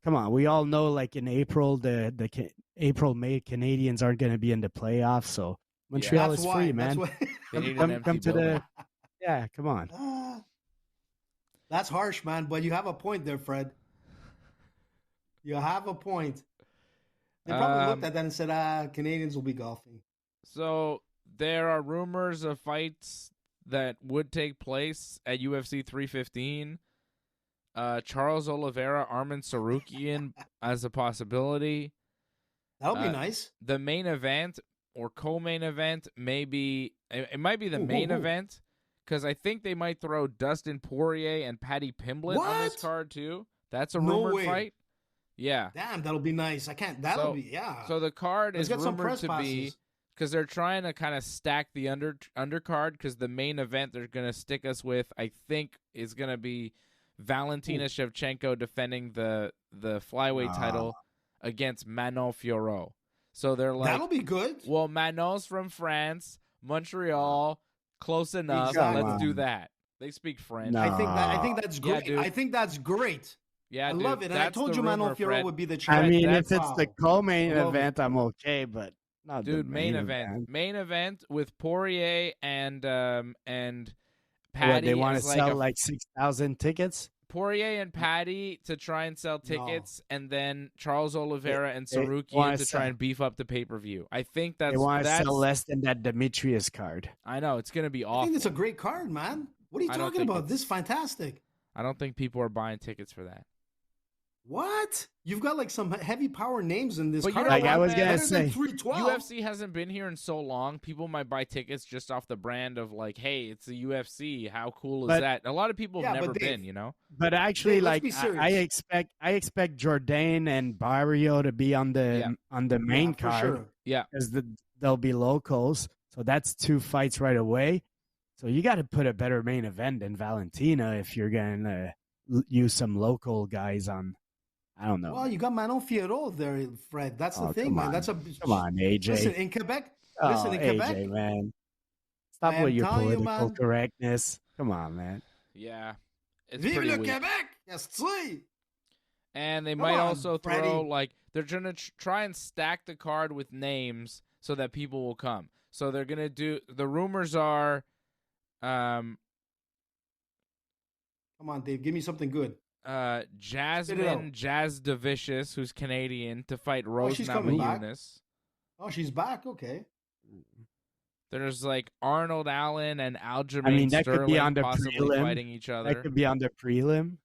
come on, we all know like in April, the April-May Canadians aren't going to be in the playoffs, so Montreal is free, man. Come to the... Yeah, come on. That's harsh, man, but you have a point there, Fred. You have a point. They probably looked at that and said, Canadians will be golfing. So there are rumors of fights that would take place at UFC 315. Charles Oliveira, Arman Tsarukyan as a possibility. That would be nice. The main event or co-main event it might be the main event, because I think they might throw Dustin Poirier and Paddy Pimblett on this card too. That's a rumored fight. Yeah. Damn, that'll be nice. So the card is rumored to be, because they're trying to kind of stack the undercard, because the main event they're going to stick us with, I think, is going to be Valentina Shevchenko defending the flyweight title against Manon Fiorot. So they're like, that'll be good. Well, Manon's from France, Montreal, close enough. Exactly. Let's do that. They speak French. No. I think that's great. Yeah, I think that's great. Yeah, I love it. And I told you Manon Fiorot would be the champ. I mean, if it's the co-main event, I'm okay, but not the main event. Main event with Poirier and Paddy. They want to sell like 6,000 tickets? Poirier and Paddy to try and sell tickets, and then Charles Oliveira and Tsarukyan to try and beef up the pay-per-view. I think they want to sell less than that Demetrius card. I know, it's going to be awful. I think it's a great card, man. What are you talking about? This is fantastic. I don't think people are buying tickets for that. What? You've got like some heavy power names in this But card. you know what, I was man? gonna Better than say, 312. UFC hasn't been here in so long. People might buy tickets just off the brand of like, hey, it's the UFC. How cool is that? A lot of people have never been, you know. But actually, Dave, like I expect Jordan and Barrio to be on the main card, sure. because they'll be locals. So that's 2 fights right away. So you got to put a better main event than Valentina if you're gonna use some local guys on. I don't know. Well, you got Manon Fiorot there, Fred. That's the thing, man. Come on, AJ. Listen, in Quebec. AJ, man. Stop with your political correctness. Come on, man. Yeah. It's Vive pretty le weak. Quebec! Yes, see. And they Come might on, also Freddie. throw, like, they're going to try and stack the card with names so that people will come. So they're going to do, the rumors are, Come on, Dave. Give me something good. Jasmine Jazdavicius, who's Canadian, to fight Rose she's coming back. Namajunas. Oh, she's back. Okay. There's like Arnold Allen and Aljamain that Sterling could be on the possibly prelim. fighting each other. That could be on the prelim.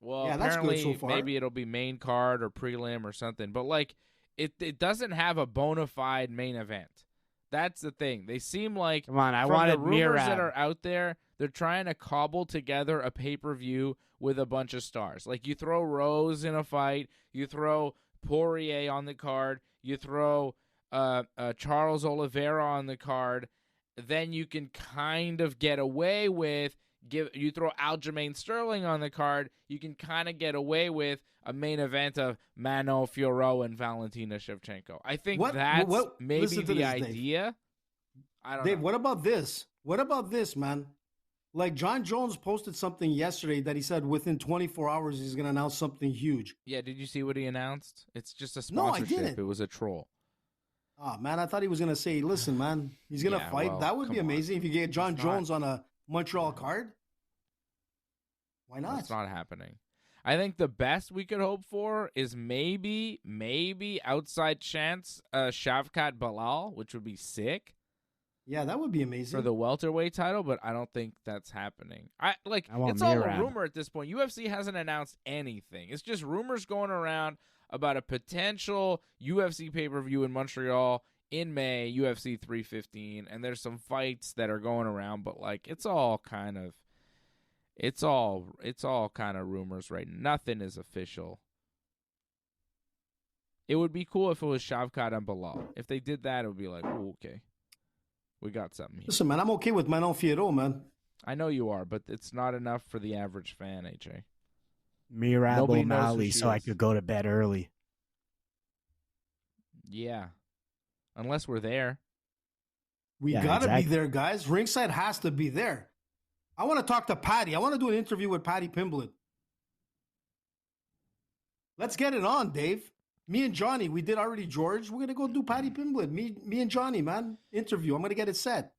Well, Yeah, that's good apparently so far. maybe it'll be main card or prelim or something. But like it doesn't have a bona fide main event. That's the thing. They seem like, Come on, I from wanted the rumors Mirab. that are out there, they're trying to cobble together a pay-per-view with a bunch of stars. Like you throw Rose in a fight, you throw Poirier on the card, you throw Charles Oliveira on the card, then you can kind of get away with you throw Aljamain Sterling on the card, you can kind of get away with a main event of Manon Fiorot and Valentina Shevchenko. I think that's maybe the idea. Dave. I don't Dave, know. what about this? What about this, man? Like John Jones posted something yesterday that he said within 24 hours he's going to announce something huge. Yeah, did you see what he announced? It's just a No, I sponsorship. didn't. It was a troll. Oh, man, I thought he was going to say, listen, man, he's going to fight. Well, That would be come on. amazing if you get John It's Jones on a Montreal card. Why not? That's not happening. I think the best we could hope for is maybe outside chance Shavkat Bilal, which would be sick. Yeah, that would be amazing. For the welterweight title, but I don't think that's happening. want It's all a Mirab. rumor at this point. UFC hasn't announced anything. It's just rumors going around about a potential UFC pay-per-view in Montreal in May, UFC 315, and there's some fights that are going around, but like it's all kind of rumors right now. Nothing is official. It would be cool if it was Shavkat and Bilal. If they did that, it would be like, oh, okay. We got something here. Listen, man, I'm okay with Manon Fiorot, man. I know you are, but it's not enough for the average fan, AJ. Mirab Nobody knows who O'Malley, she so I is. could go to bed early. Yeah. Unless we're there. We Yeah, got to exactly. be there, guys. Ringside has to be there. I want to talk to Patty. I want to do an interview with Patty Pimblett. Let's get it on, Dave. Me and Johnny, we did already George. We're going to go do Patty Pimblett. Me and Johnny, man. Interview. I'm going to get it set.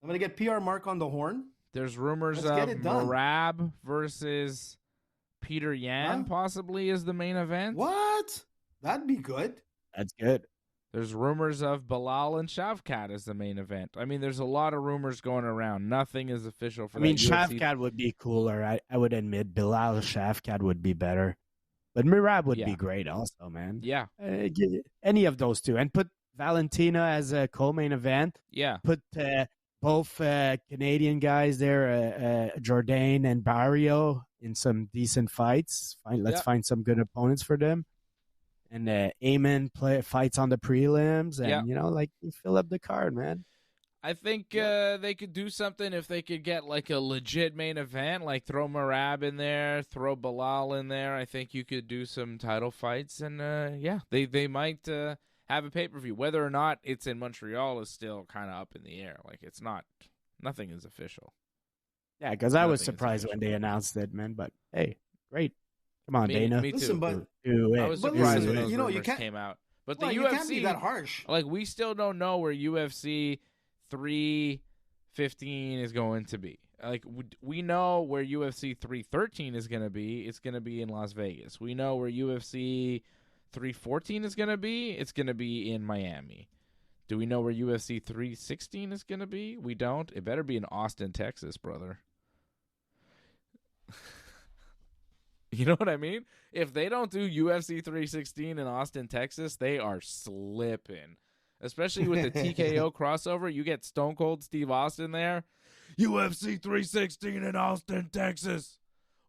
I'm going to get PR Mark on the horn. There's rumors Let's get of it done. Merab versus Peter Yan Huh? possibly is the main event. What? That'd be good. That's good. There's rumors of Bilal and Shavkat as the main event. I mean, there's a lot of rumors going around. Nothing is official for I mean, that UFC. Shavkat would be cooler. I would admit Bilal Shavkat would be better. But Mirab would Yeah. be great also, man. Yeah, Any of those two. And put Valentina as a co-main event. yeah. Put both Canadian guys there, Jourdain and Barrio, in some decent fights. Let's find some good opponents for them. And Amen fights on the prelims. And, you fill up the card, man. I think they could do something if they could get like a legit main event, like throw Merab in there, throw Bilal in there. I think you could do some title fights, and they might have a pay-per-view. Whether or not it's in Montreal is still kind of up in the air. Like it's not, nothing is official. Yeah, because I was Nothing is surprised when official. they announced it, man. But hey, great. Come on, Dana. Me too. Listen, but Do it. I was But surprised listen, when those you rumors can't- came out. But well, the you UFC, can't be that harsh. like we still don't know where UFC 315 is going to be. Like we know where UFC 313 is going to be. It's going to be in Las Vegas. We know where UFC 314 is going to be. It's going to be in Miami. Do we know where UFC 316 is going to be? We don't. It better be in Austin, Texas, brother. You know what I mean? If they don't do UFC 316 in Austin, Texas, they are slipping. Especially with the TKO crossover, you get Stone Cold Steve Austin there. UFC 316 in Austin, Texas.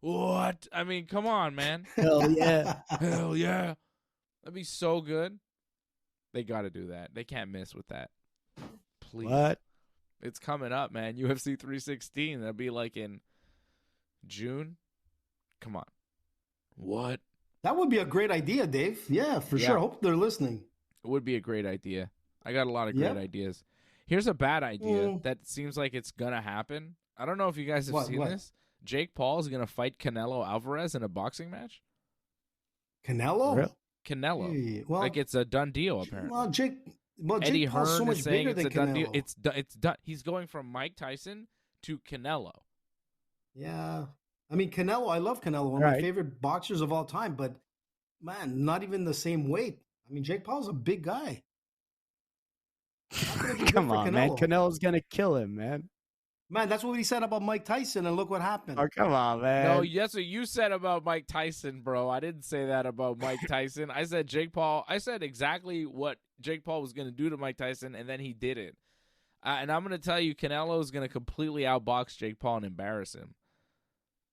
What? I mean, come on, man. Hell yeah. Hell yeah. That'd be so good. They got to do that. They can't miss with that. Please. What? It's coming up, man. UFC 316. That'll be like in June. Come on. What? That would be a great idea, Dave. Yeah, for sure. Hope they're listening. It would be a great idea. I got a lot of great ideas. Here's a bad idea that seems like it's going to happen. I don't know if you guys have seen this. Jake Paul is going to fight Canelo Alvarez in a boxing match. Canelo? Really? Canelo. Hey, well, like it's a done deal, apparently. Eddie Hearn Paul's so much is saying bigger it's than a done Canelo. deal. It's done. He's going from Mike Tyson to Canelo. Yeah. I mean, Canelo, I love Canelo. One of my favorite boxers of all time, but, man, not even the same weight. I mean, Jake Paul's a big guy. Come on, man. Canelo's going to kill him, man. Man, that's what he said about Mike Tyson, and look what happened. Oh, come on, man. No, that's what you said about Mike Tyson, bro. I didn't say that about Mike Tyson. I said Jake Paul. I said exactly what Jake Paul was going to do to Mike Tyson, and then he did it. And I'm going to tell you, Canelo is going to completely outbox Jake Paul and embarrass him.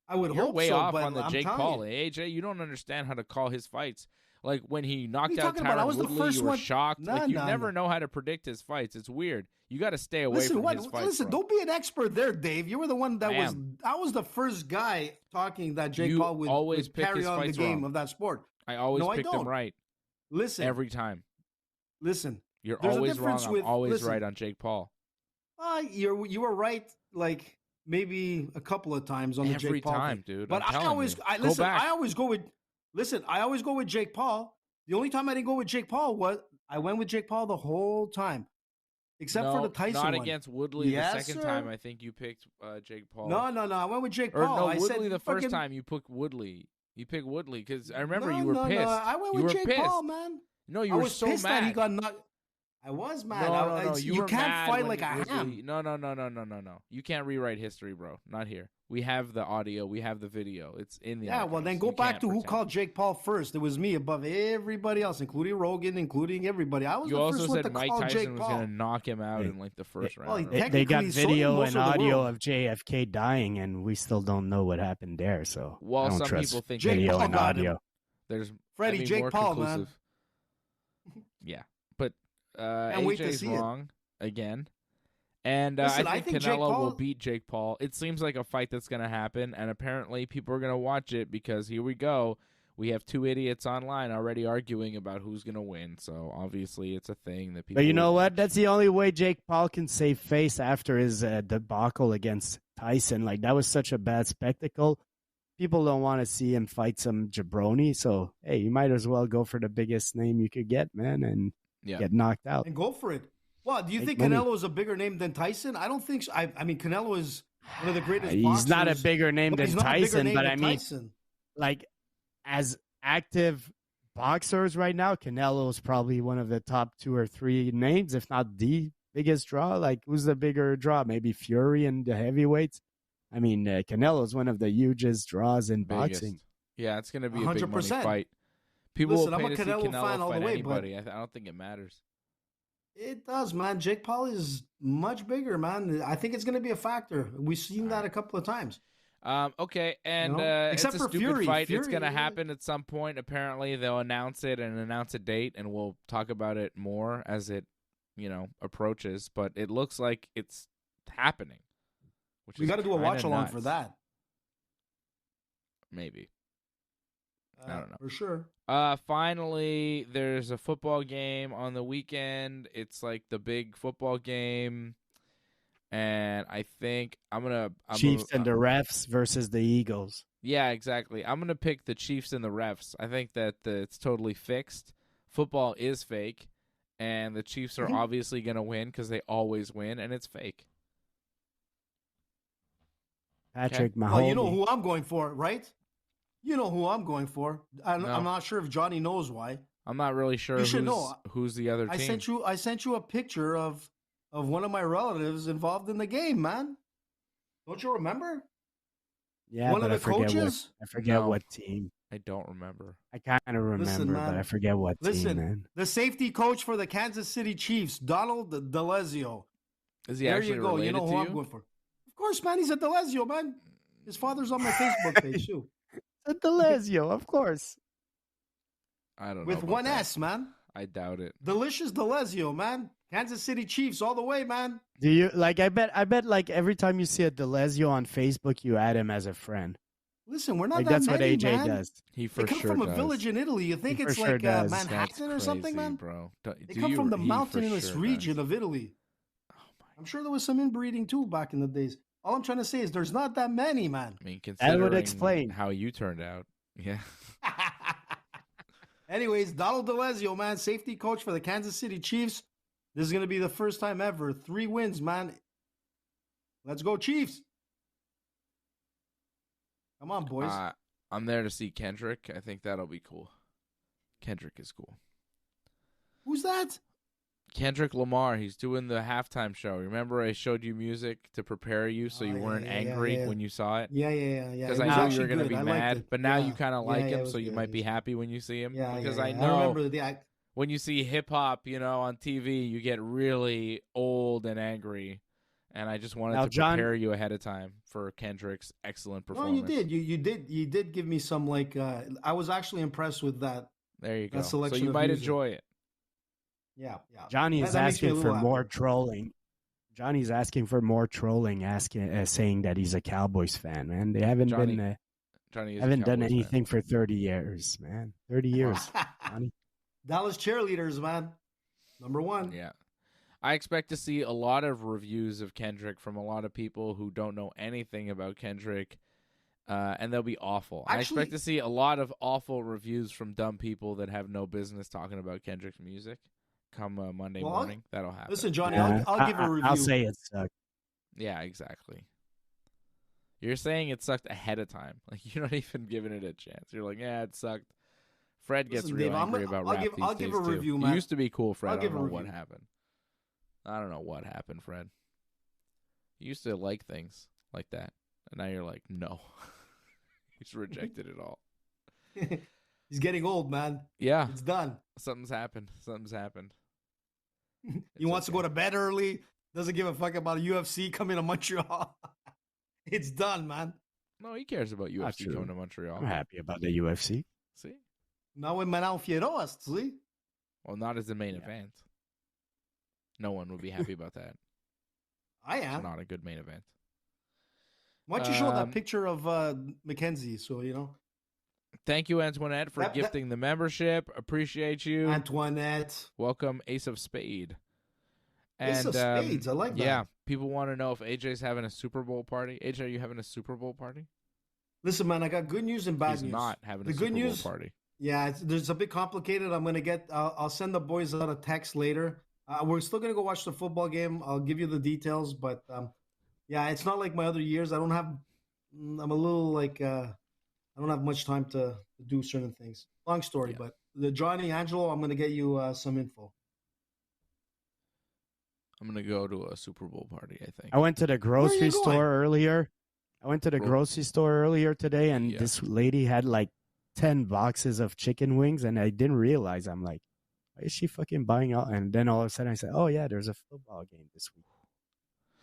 I would You're hope way so, off but on the I'm Jake telling Paul. you. AJ, you don't understand how to call his fights. Like when he knocked What are you out talking about? I Tyron was the Woodley, first you were one- shocked. No, like you no, never no. know how to predict his fights. It's weird. You got to stay away Listen, from his fights. listen, bro. don't be an expert there, Dave. You were the one that was. Bam. I was the first guy talking that Jake You Paul would always pick carry his on the fights game wrong. of that sport. I always No, I pick them don't. right Listen, every time. listen. You're There's a always wrong. difference with- I'm always listen. right on Jake Paul. You were right. Like maybe a couple of times on the Every Jake Paul time, thing. dude. But I'm telling you. I Go listen. back. I always go with. Listen, I always go with Jake Paul. The only time I didn't go with Jake Paul was I went with Jake Paul the whole time, except for the Tyson not one. against Woodley. Yes, the second sir. time, I think you picked Jake Paul. No. I went with Jake Or Paul. no, I Woodley said the first fucking- time you picked Woodley. You picked Woodley because I remember No, you were no, pissed. No, I went You with were Jake pissed. Paul, man. No, you I were was so pissed mad. that he got knocked. I was mad. No. You were can't mad fight when like a Woodley- ham. No. You can't rewrite history, bro. Not here. We have the audio. We have the video. It's in the Yeah, well, archives. then go You back can't to who pretend. called Jake Paul first. It was me above everybody else, including Rogan, including everybody. I was You the also first one to said Mike call Tyson Jake was Paul. going to knock him out in like the first well, round. he- right? They got Technically, so did video most and of the audio world. of JFK dying, and we still don't know what happened there. So Well, I don't some trust people think Jake video Paul and got him. audio. There's Freddie, Jake more Paul, conclusive. Yeah, but wait to AJ's see it. wrong again. And Listen, I think Jake Canelo will Paul- beat Jake Paul. It seems like a fight that's going to happen, and apparently people are going to watch it because here we go. We have two idiots online already arguing about who's going to win. So obviously it's a thing that people. But you know will what? watch. That's the only way Jake Paul can save face after his debacle against Tyson. Like, that was such a bad spectacle. People don't want to see him fight some jabroni. So, hey, you might as well go for the biggest name you could get, man, and get knocked out. And go for it. Well, do you Make think money. Canelo is a bigger name than Tyson? I don't think so. I mean, Canelo is one of the greatest He's boxers. not a bigger name but than he's not a bigger Tyson, name but than I mean, Tyson. like, as active boxers right now, Canelo is probably one of the top 2 or 3 names, if not the biggest draw. Like, who's the bigger draw? Maybe Fury and the heavyweights. I mean, Canelo is one of the hugest draws in Biggest. boxing. Yeah, it's going to be a big money 100%. fight. People Listen, will pay I'm a to see Canelo Canelo fan all the fight way, but- anybody. I don't think it matters. It does, man. Jake Paul is much bigger, man. I think it's going to be a factor. We've seen that a couple of times. Okay, and You know? it's Except a for stupid Fury. fight. It's Fury, going to yeah. happen at some point. Apparently, they'll announce it and announce a date, and we'll talk about it more as it, approaches. But it looks like it's happening. Which We is got to do a kinda watch along nuts. for that. Maybe. I don't know. For sure. Finally, there's a football game on the weekend. It's like the big football game, and I think I'm Chiefs and the refs versus the Eagles. Yeah, exactly. I'm gonna pick the Chiefs and the refs. I think that it's totally fixed. Football is fake, and the Chiefs are obviously gonna win because they always win, and it's fake. Patrick Mahomes. Well, you know who I'm going for, right? You know who I'm going for. I'm No. not sure if Johnny knows why. I'm not really sure You should know. who's the other I team. sent you a picture of one of my relatives involved in the game, man. Don't you remember? Yeah, One but of the coaches? I forget No. what team. I don't remember. I kind of remember, Listen, man. but I forget what team, man. The safety coach for the Kansas City Chiefs, Donald DeLezio. Is he There actually you go. related You know to who you? I'm going for. Of course, man. He's a DeLezio, man. His father's on my Facebook page, too. A DeLezio, of course. I don't know. With about one that. S, man. I doubt it. Delicious DeLezio, man. Kansas City Chiefs all the way, man. Do you like? I bet like every time you see a DeLezio on Facebook, you add him as a friend. Listen, we're not Like that that's many, what AJ man. does. He for They come sure from a does. village in Italy. You think He it's for sure like does. That's Manhattan or something, crazy, man? bro. They come from the mountainous region Does. of Italy. Oh my! I'm sure there was some inbreeding too back in the days. All I'm trying to say is there's not that many, man. I mean, That considering would explain how you turned out. Yeah. Anyways, Donald DeLezio, man, safety coach for the Kansas City Chiefs. This is going to be the first time ever. 3 wins, man. Let's go, Chiefs. Come on, boys. I'm there to see Kendrick. I think that'll be cool. Kendrick is cool. Who's that? Kendrick Lamar. He's doing the halftime show. Remember, I showed you music to prepare you so you weren't angry when you saw it? Yeah. Because It was I knew you actually were going to good. be I liked mad, it. but now Yeah. you kind of like Yeah, it him, was so you good. might be happy when you see him. Yeah, because yeah, I yeah. know remember the when you see hip-hop, on TV, you get really old and angry. And I just wanted to prepare you ahead of time for Kendrick's excellent performance. No, you did. You did give me some I was actually impressed with that. There you go. So selection you of might music. enjoy it. Yeah. Johnny is That makes me a asking for little more happier. trolling. Johnny's asking for more trolling, saying that he's a Cowboys fan. Man, they haven't Johnny been is a haven't done Cowboys fan. anything for 30 years, man. 30 years, Johnny. Dallas cheerleaders, man. Number 1. Yeah. I expect to see a lot of reviews of Kendrick from a lot of people who don't know anything about Kendrick, and they'll be awful. I expect to see a lot of awful reviews from dumb people that have no business talking about Kendrick's music come Monday morning. That'll happen. Listen, Johnny, I'll give a review. I'll say it sucked. Yeah, exactly. You're saying it sucked ahead of time. Like, you're not even giving it a chance. You're like, yeah, it sucked. Fred gets Listen, real Dave, angry about rap I'll these give days, a too. review, You man. used to be cool, Fred. I'll I give don't a know what review. happened. I don't know what happened, Fred. You used to like things like that, and now you're like, no. He's rejected it all. He's getting old, man. Yeah. It's done. Something's happened. He wants to go to bed early. Doesn't give a fuck about UFC coming to Montreal. It's done, man. No, he cares about UFC true. coming to Montreal. I'm happy about the UFC. See? Now with Manon Fieroz, see? Well, not as the main event. No one would be happy about that. I It's am. not a good main event. Why don't you show that picture of Mackenzie so you know? Thank you, Antoinette, for That- gifting the membership. Appreciate you. Antoinette. Welcome, Ace of Spade. Ace of Spades, I like that. Yeah, people want to know if AJ's having a Super Bowl party. AJ, are you having a Super Bowl party? Listen, man, I got good news and bad He's news. not having The a good Super news- Bowl party. Yeah, there's a bit complicated. I'm gonna get. I'll send the boys out a text later. We're still gonna go watch the football game. I'll give you the details, but yeah, it's not like my other years. I don't have. I'm a little like. I don't have much time to do certain things. Long story, Yeah. but the Johnny Angelo, I'm gonna get you some info. I'm going to go to a Super Bowl party, I think. I went to the grocery going? store earlier. Grocery store earlier today, and Yeah. this lady had like 10 boxes of chicken wings, and I didn't realize. I'm like, why is she fucking buying all? And then all of a sudden I said, oh, yeah, there's a football game this week.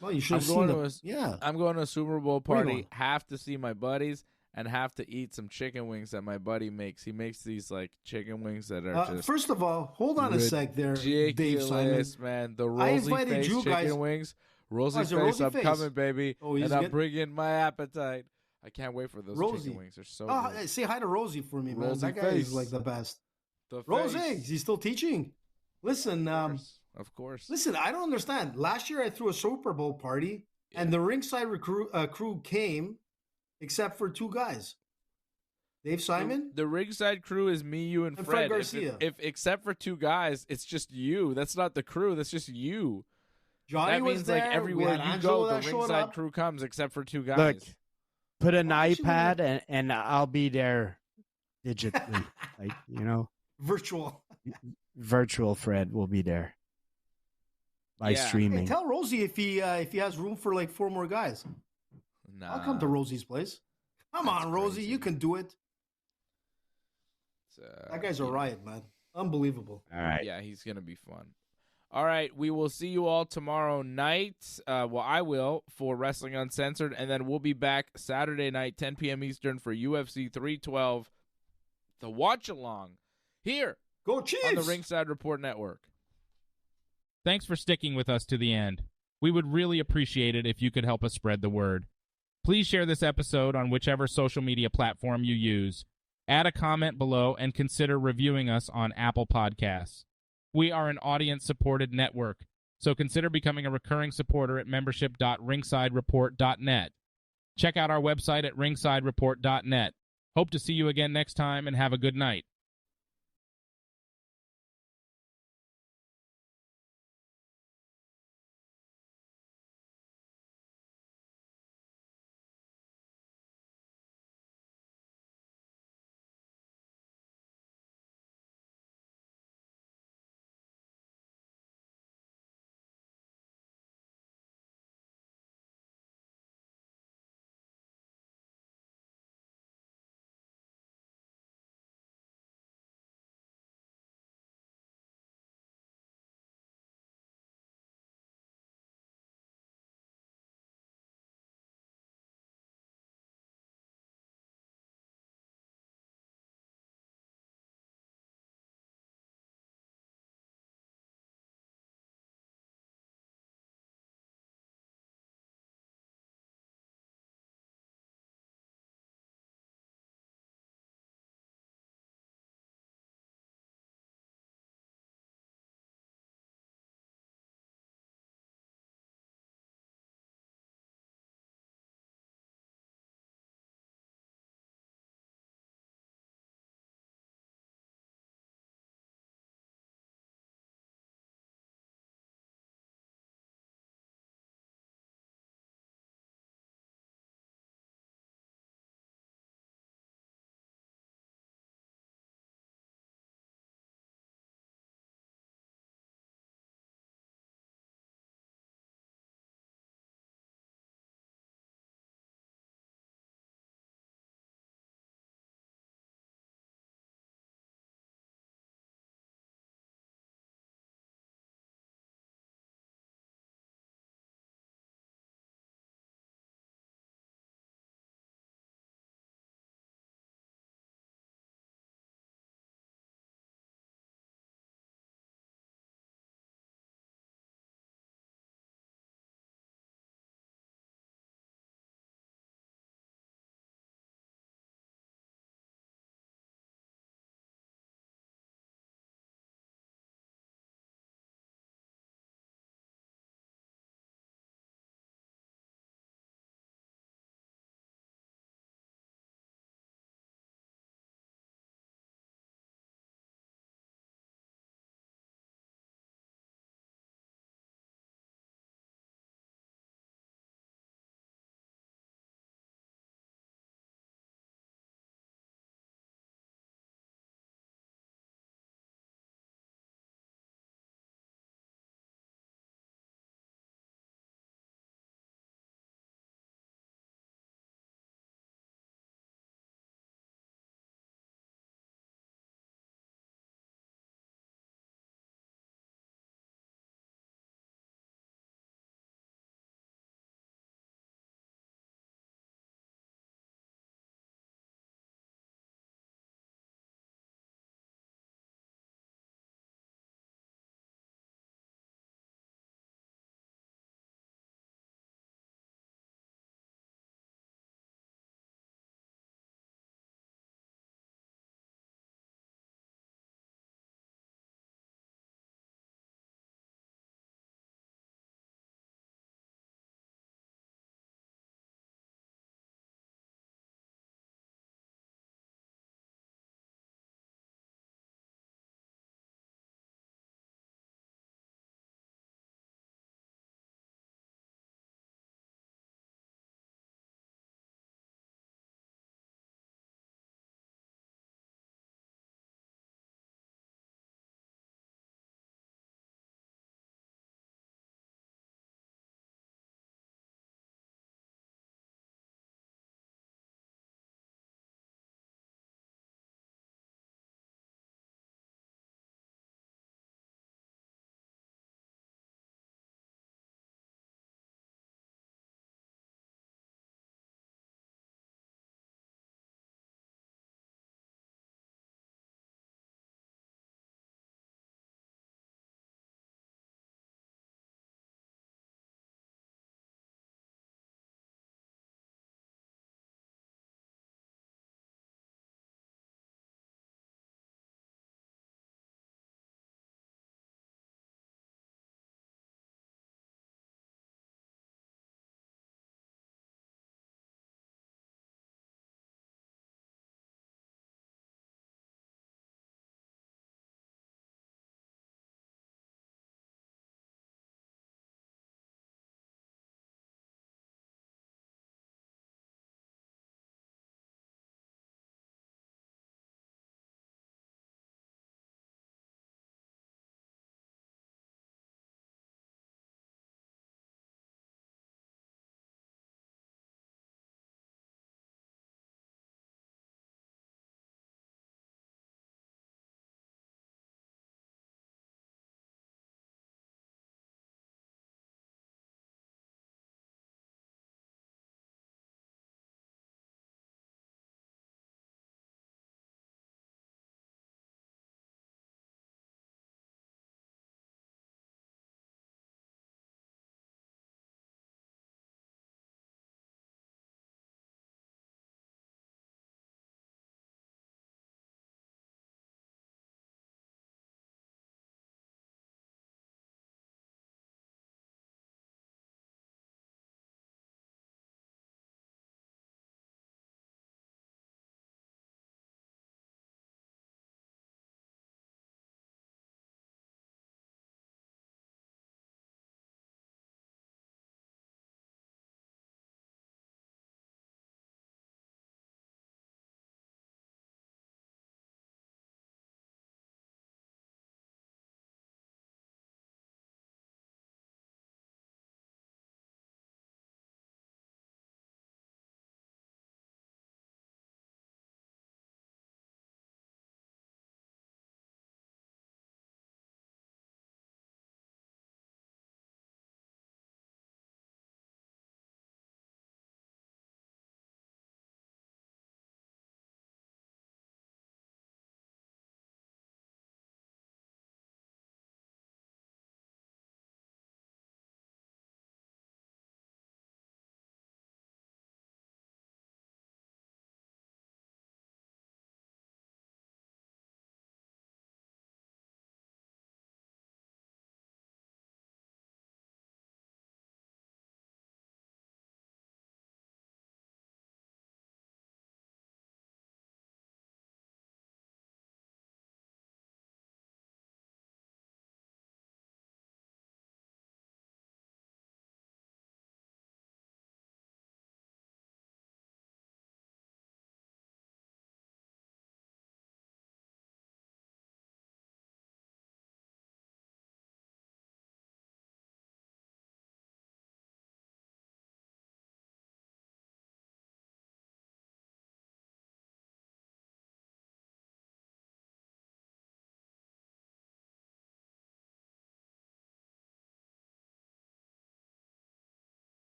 Well, you should I'm have going seen to the. Yeah, I'm going to a Super Bowl Where you party, going? have to see my buddies, and have to eat some chicken wings that my buddy makes. He makes these like chicken wings that are just first of all, hold on a sec there, Dave Simon. ridiculous, man. The I rosy invited face you chicken guys- wings. Rosy is it face, rosy I'm face? coming, baby. Oh, he's and I'm good? bringing my appetite. I can't wait for those Rosie. chicken wings. They're so Oh, good. say hi to Rosie for me, man. Rosy That guy face. is like the best. The Rosie, face. he's still teaching. Listen, Of course. listen. I don't understand. Last year I threw a Super Bowl party, and the ringside crew came, except for 2 guys. Dave Simon. The ringside crew is me, you, and And Fred. Fred Garcia. If except for 2 guys, it's just you. That's not the crew. That's just you. Johnny That was means there. like We everywhere had you Angelo go, the that showed ringside up. crew comes except for 2 guys. Look, put an Actually, iPad and I'll be there digitally. Like, Virtual. virtual Fred will be there by Yeah. streaming. Hey, tell Rosie if he has room for like 4 more guys. Nah. I'll come to Rosie's place. Come on, Rosie, crazy. you can do it. That guy's a riot, man. Unbelievable. All right. Yeah, he's going to be fun. All right, we will see you all tomorrow night. I will, for Wrestling Uncensored, and then we'll be back Saturday night, 10 p.m. Eastern, for UFC 312, the watch-along, here Go Chiefs! on the Ringside Report Network. Thanks for sticking with us to the end. We would really appreciate it if you could help us spread the word. Please share this episode on whichever social media platform you use. Add a comment below and consider reviewing us on Apple Podcasts. We are an audience-supported network, so consider becoming a recurring supporter at membership.ringsidereport.net. Check out our website at ringsidereport.net. Hope to see you again next time, and have a good night.